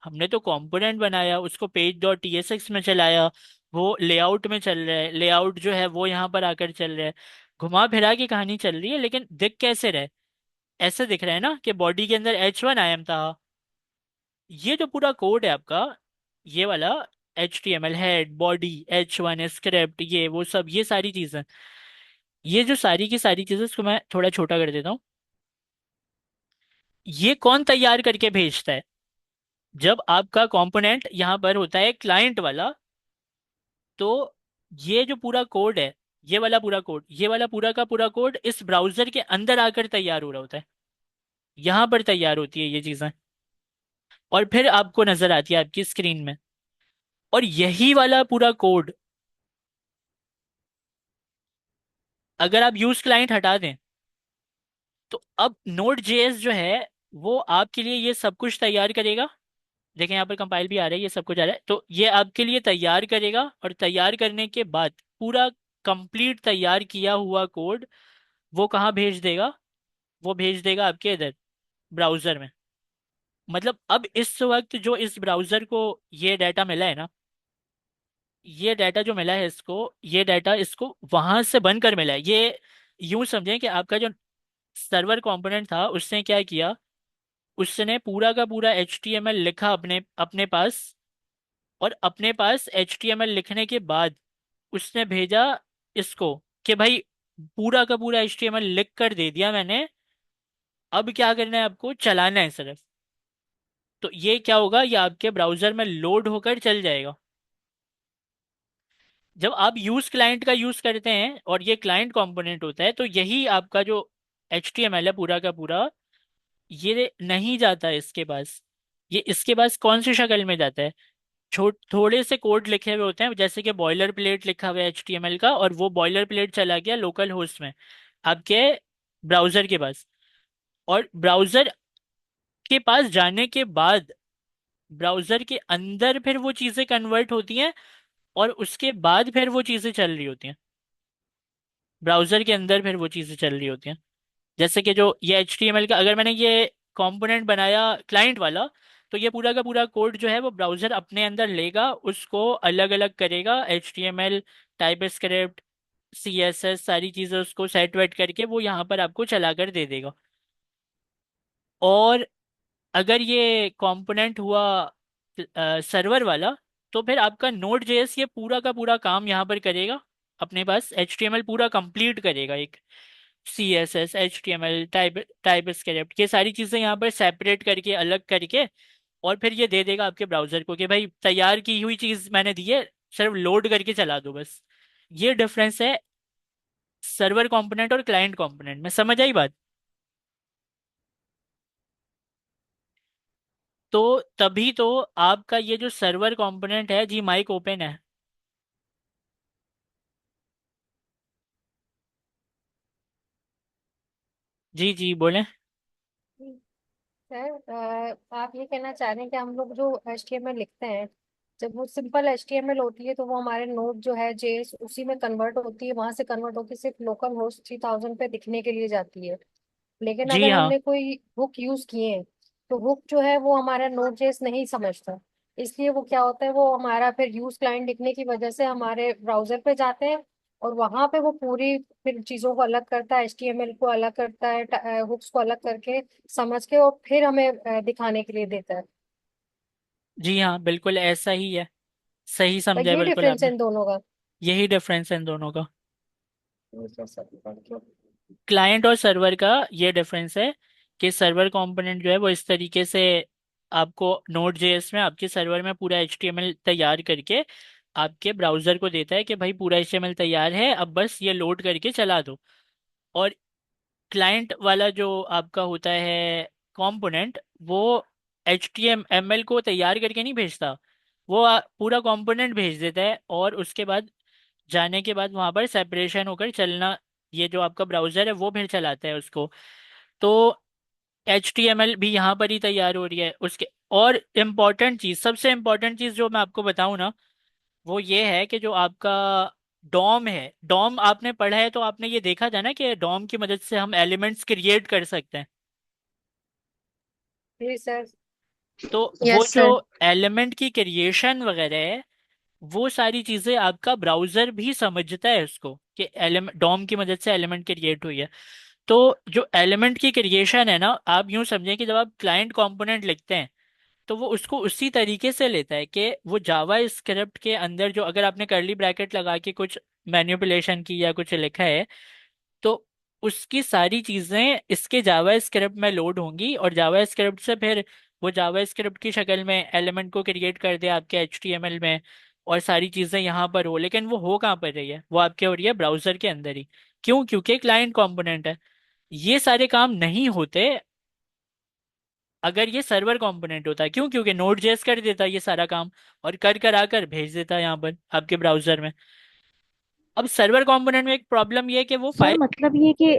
हमने तो कंपोनेंट बनाया, उसको पेज डॉट TSX में चलाया, वो लेआउट में चल रहा है, लेआउट जो है वो यहाँ पर आकर चल रहा है, घुमा फिरा की कहानी चल रही है। लेकिन दिख कैसे रहे, ऐसे दिख रहा है ना कि बॉडी के अंदर H1 आयम था। ये जो पूरा कोड है आपका, ये वाला HTML head body H1 script, ये वो सब, ये सारी चीजें, ये जो सारी की सारी चीजें, इसको मैं थोड़ा छोटा कर देता हूँ। ये कौन तैयार करके भेजता है? जब आपका कंपोनेंट यहाँ पर होता है क्लाइंट वाला, तो ये जो पूरा कोड है, ये वाला पूरा कोड, ये वाला पूरा का पूरा कोड इस ब्राउजर के अंदर आकर तैयार हो रहा होता है, यहाँ पर तैयार होती है ये चीजें, और फिर आपको नजर आती है आपकी स्क्रीन में। और यही वाला पूरा कोड अगर आप यूज क्लाइंट हटा दें, तो अब नोड जेएस जो है वो आपके लिए ये सब कुछ तैयार करेगा। देखें यहाँ पर कंपाइल भी आ रहा है, ये सब कुछ आ रहा है, तो ये आपके लिए तैयार करेगा। और तैयार करने के बाद पूरा कंप्लीट तैयार किया हुआ कोड वो कहाँ भेज देगा, वो भेज देगा आपके इधर ब्राउजर में। मतलब अब इस वक्त जो इस ब्राउजर को ये डाटा मिला है ना, ये डाटा जो मिला है इसको, ये डाटा इसको वहां से बनकर मिला है। ये यूं समझें कि आपका जो सर्वर कंपोनेंट था उसने क्या किया, उसने पूरा का पूरा HTML लिखा अपने अपने पास, और अपने पास HTML लिखने के बाद उसने भेजा इसको कि भाई पूरा का पूरा HTML लिख कर दे दिया मैंने, अब क्या करना है आपको, चलाना है सिर्फ। तो ये क्या होगा, ये आपके ब्राउजर में लोड होकर चल जाएगा। जब आप यूज क्लाइंट का यूज करते हैं और ये क्लाइंट कंपोनेंट होता है, तो यही आपका जो HTML है पूरा का पूरा, ये नहीं जाता है इसके पास। ये इसके पास कौन सी शक्ल में जाता है, थोड़े से कोड लिखे हुए होते हैं, जैसे कि बॉयलर प्लेट लिखा हुआ है HTML का, और वो बॉयलर प्लेट चला गया लोकल होस्ट में आपके ब्राउजर के पास। और ब्राउजर के पास जाने के बाद ब्राउजर के अंदर फिर वो चीज़ें कन्वर्ट होती हैं, और उसके बाद फिर वो चीज़ें चल रही होती हैं। ब्राउजर के अंदर फिर वो चीज़ें चल रही होती हैं। जैसे कि जो ये HTML का अगर मैंने ये कंपोनेंट बनाया क्लाइंट वाला, तो ये पूरा का पूरा कोड जो है वो ब्राउजर अपने अंदर लेगा, उसको अलग अलग करेगा, HTML टाइप स्क्रिप्ट CSS सारी चीज़ें उसको सेट वेट करके वो यहाँ पर आपको चला कर दे देगा। और अगर ये कंपोनेंट हुआ सर्वर वाला, तो फिर आपका नोड जेएस ये पूरा का पूरा काम यहाँ पर करेगा, अपने पास HTML पूरा कंप्लीट करेगा एक CSS, HTML, टाइप स्क्रिप्ट, ये सारी चीज़ें यहाँ पर सेपरेट करके, अलग करके, और फिर ये दे देगा आपके ब्राउजर को कि भाई तैयार की हुई चीज़ मैंने दी है, सिर्फ लोड करके चला दो बस। ये डिफरेंस है सर्वर कंपोनेंट और क्लाइंट कंपोनेंट में। समझ आई बात? तो तभी तो आपका ये जो सर्वर कंपोनेंट है जी, माइक ओपन है। जी जी बोले। सर, आप ये कहना चाह रहे हैं कि हम लोग जो HTML लिखते हैं, जब वो सिंपल HTML होती है तो वो हमारे नोड जो है जेएस उसी में कन्वर्ट होती है, वहां से कन्वर्ट होकर सिर्फ लोकल होस्ट 3000 पे दिखने के लिए जाती है। लेकिन जी अगर हाँ। हमने कोई हुक यूज किए हैं, तो हुक जो है वो हमारा नोड जेएस नहीं समझता। इसलिए वो क्या होता है, वो हमारा फिर यूज क्लाइंट लिखने की वजह से हमारे ब्राउजर पे जाते हैं, और वहां पे वो पूरी फिर चीजों को अलग करता है, HTML को अलग करता है, हुक्स को अलग करके समझ के, और फिर हमें दिखाने के लिए देता है। जी हाँ, बिल्कुल ऐसा ही है। सही तो समझा है ये बिल्कुल डिफरेंस है आपने। इन दोनों का। यही डिफरेंस है इन दोनों का। ठीक है सर, थैंक यू। क्लाइंट और सर्वर का ये डिफरेंस है कि सर्वर कंपोनेंट जो है वो इस तरीके से आपको नोड जेएस में आपके सर्वर में पूरा HTML तैयार करके आपके ब्राउजर को देता है कि भाई पूरा HTML तैयार है, अब बस ये लोड करके चला दो। और क्लाइंट वाला जो आपका होता है कंपोनेंट, वो HTML को तैयार करके नहीं भेजता, वो पूरा कंपोनेंट भेज देता है, और उसके बाद जाने के बाद वहां पर सेपरेशन होकर चलना, ये जो आपका ब्राउजर है वो फिर चलाता है उसको। तो HTML भी यहाँ पर ही तैयार हो रही है उसके। और इम्पॉर्टेंट चीज, सबसे इम्पॉर्टेंट चीज जो मैं आपको बताऊं ना, वो ये है कि जो आपका डॉम है, डॉम आपने पढ़ा है तो आपने ये देखा था ना कि डॉम की मदद से हम एलिमेंट्स क्रिएट कर सकते हैं। जी सर। तो वो यस जो सर। एलिमेंट की क्रिएशन वगैरह है, वो सारी चीजें आपका ब्राउजर भी समझता है उसको कि एलिमेंट, डॉम की मदद से एलिमेंट क्रिएट हुई है। तो जो एलिमेंट की क्रिएशन है ना, आप यूं समझें कि जब आप क्लाइंट कंपोनेंट लिखते हैं, तो वो उसको उसी तरीके से लेता है कि वो जावा स्क्रिप्ट के अंदर जो, अगर आपने करली ब्रैकेट लगा के कुछ मैन्युपुलेशन की या कुछ लिखा है, तो उसकी सारी चीजें इसके जावा स्क्रिप्ट में लोड होंगी, और जावा स्क्रिप्ट से फिर वो जावा स्क्रिप्ट की शक्ल में एलिमेंट को क्रिएट कर दे आपके HTML में, और सारी चीजें यहाँ पर हो। लेकिन वो हो कहाँ पर रही है? वो आपके हो रही है ब्राउजर के अंदर ही। क्यों? क्योंकि क्लाइंट कंपोनेंट है। ये सारे काम नहीं होते अगर ये सर्वर कंपोनेंट होता है। क्यों? क्योंकि नोड जेएस कर देता है ये सारा काम, और कर कर आकर भेज देता है यहाँ पर आपके ब्राउजर में। अब सर्वर कंपोनेंट में एक प्रॉब्लम ये है कि वो सर फाइल, मतलब ये कि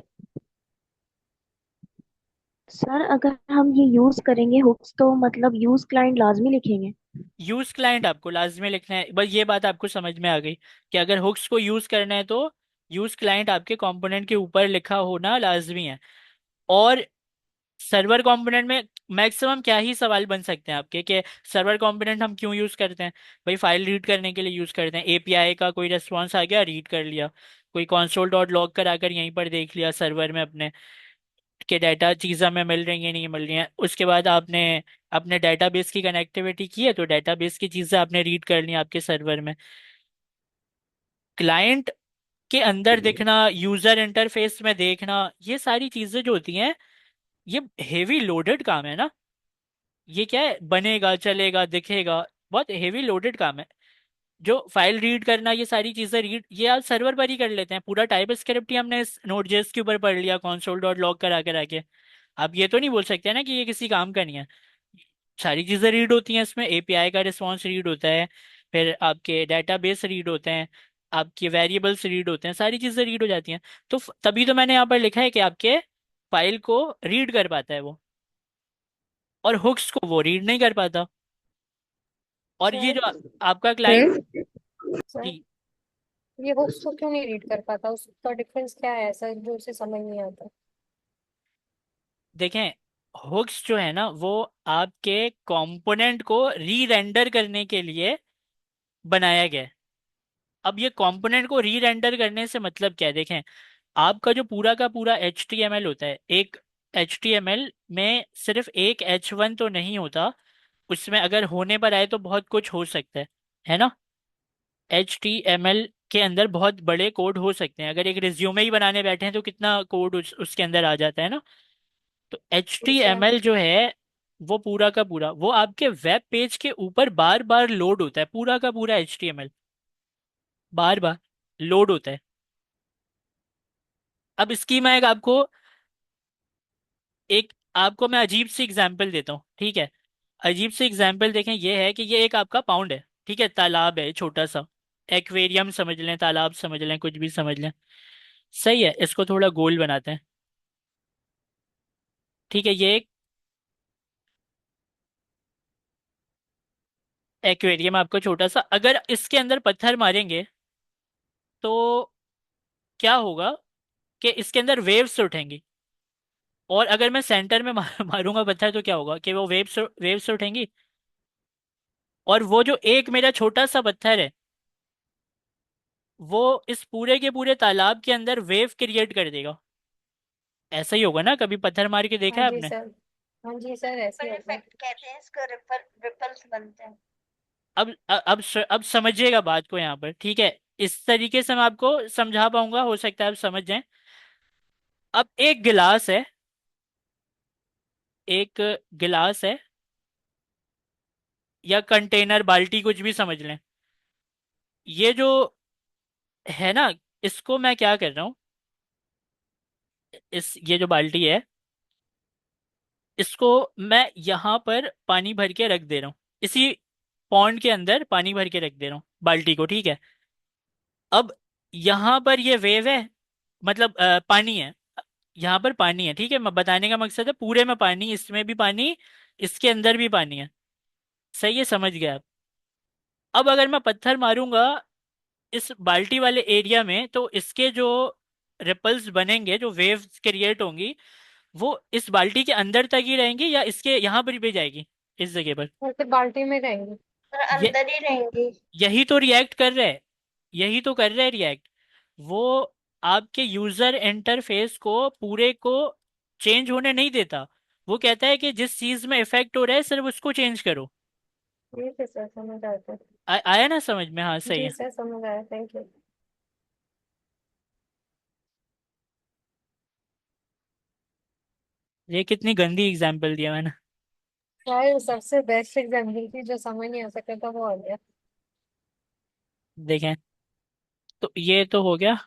सर अगर हम ये यूज करेंगे हुक्स तो मतलब यूज क्लाइंट लाजमी लिखेंगे। यूज क्लाइंट आपको लाजमी लिखना है। बस ये बात आपको समझ में आ गई कि अगर हुक्स को यूज करना है तो यूज क्लाइंट आपके कंपोनेंट के ऊपर लिखा होना लाजमी है। और सर्वर कंपोनेंट में मैक्सिमम क्या ही सवाल बन सकते हैं आपके कि सर्वर कंपोनेंट हम क्यों यूज करते हैं? भाई फाइल रीड करने के लिए यूज करते हैं, API का कोई रेस्पॉन्स आ गया, रीड कर लिया, कोई console डॉट लॉग कराकर यहीं पर देख लिया सर्वर में अपने के डाटा चीज़ हमें मिल रही है नहीं मिल रही है। उसके बाद आपने अपने डेटाबेस की कनेक्टिविटी की है, तो डेटाबेस की चीज़ें आपने रीड कर ली आपके सर्वर में। क्लाइंट के अंदर दिखना, यूजर इंटरफेस में देखना, ये सारी चीज़ें जो होती हैं, ये हेवी लोडेड काम है ना। ये क्या है, बनेगा चलेगा दिखेगा, बहुत हेवी लोडेड काम है। जो फाइल रीड करना, ये सारी चीजें रीड, ये आप सर्वर पर ही कर लेते हैं। पूरा टाइप स्क्रिप्ट ही हमने इस नोड.js के ऊपर पढ़ लिया console डॉट लॉग करा कर आके। आप ये तो नहीं बोल सकते ना कि ये किसी काम का नहीं है। सारी चीजें रीड होती हैं इसमें, API का रिस्पॉन्स रीड होता है, फिर आपके डेटाबेस रीड होते हैं, आपके वेरिएबल्स रीड होते हैं, सारी चीजें रीड हो जाती हैं। तो तभी तो मैंने यहाँ पर लिखा है कि आपके फाइल को रीड कर पाता है वो, और हुक्स को वो रीड नहीं कर पाता। और ये सर। जो आपका क्लाइंट। हम्म। सर, जी ये बुक्स को क्यों नहीं रीड कर पाता, उसका डिफरेंस क्या है ऐसा जो उसे समझ नहीं आता? देखें, हुक्स जो है ना वो आपके कंपोनेंट को री रेंडर करने के लिए बनाया गया है। अब ये कंपोनेंट को री रेंडर करने से मतलब क्या है? देखें, आपका जो पूरा का पूरा HTML होता है, एक HTML में सिर्फ एक H1 तो नहीं होता, उसमें अगर होने पर आए तो बहुत कुछ हो सकता है ना। HTML के अंदर बहुत बड़े कोड हो सकते हैं। अगर एक रिज्यूमे ही बनाने बैठे हैं तो कितना कोड उसके अंदर आ जाता है ना। तो एच टी ठीक है। एम एल जो है वो पूरा का पूरा वो आपके वेब पेज के ऊपर बार बार लोड होता है, पूरा का पूरा एच टी एम एल बार बार लोड होता है। अब इसकी मैं आपको मैं अजीब सी एग्जांपल देता हूँ, ठीक है। अजीब सी एग्जांपल देखें, ये है कि ये एक आपका पाउंड है, ठीक है, तालाब है छोटा सा, एक्वेरियम समझ लें, तालाब समझ लें, कुछ भी समझ लें। सही है, इसको थोड़ा गोल बनाते हैं। ठीक है, ये एक एक्वेरियम आपको छोटा सा, अगर इसके अंदर पत्थर मारेंगे तो क्या होगा कि इसके अंदर वेव्स उठेंगी। और अगर मैं सेंटर में मारूंगा पत्थर तो क्या होगा कि वो वेव्स वेव्स उठेंगी। और वो जो एक मेरा छोटा सा पत्थर है वो इस पूरे के पूरे तालाब के अंदर वेव क्रिएट कर देगा। ऐसा ही होगा ना, कभी पत्थर मार के देखा हाँ है जी आपने। सर। हाँ जी सर, ऐसे रिपल होता है। इफेक्ट कहते हैं इसको, रिपल रिपल्स बनते हैं। अब समझिएगा बात को यहाँ पर, ठीक है। इस तरीके से मैं आपको समझा पाऊंगा, हो सकता है आप समझ जाएं। अब एक गिलास है, एक गिलास है या कंटेनर, बाल्टी, कुछ भी समझ लें। ये जो है ना, इसको मैं क्या कर रहा हूँ, इस ये जो बाल्टी है इसको मैं यहाँ पर पानी भर के रख दे रहा हूँ, इसी पॉन्ड के अंदर पानी भर के रख दे रहा हूँ बाल्टी को, ठीक है। अब यहाँ पर ये वेव है, मतलब पानी है, यहाँ पर पानी है, ठीक है। मैं बताने का मकसद है पूरे में पानी, इसमें भी पानी, इसके अंदर भी पानी है। सही है, समझ गए आप। अब अगर मैं पत्थर मारूंगा इस बाल्टी वाले एरिया में तो इसके जो रिपल्स बनेंगे, जो वेव्स क्रिएट होंगी, वो इस बाल्टी के अंदर तक ही रहेंगी या इसके यहाँ पर भी जाएगी, इस जगह पर। और फिर बाल्टी में रहेंगे। और ये अंदर ही रहेंगी। यही तो रिएक्ट कर रहा है, यही तो कर रहा है रिएक्ट। वो आपके यूजर इंटरफेस को पूरे को चेंज होने नहीं देता। वो कहता है कि जिस चीज में इफेक्ट हो रहा है सिर्फ उसको चेंज करो। ठीक है सर, समझ आता है। आया ना समझ में, हाँ सही जी है। सर, समझ आया, थैंक यू। ये कितनी गंदी एग्जाम्पल दिया मैंने। यार सबसे बेस्ट एग्जाम्पल थी, जो समझ नहीं आ सकता था वो आ गया। देखें, तो ये तो हो गया।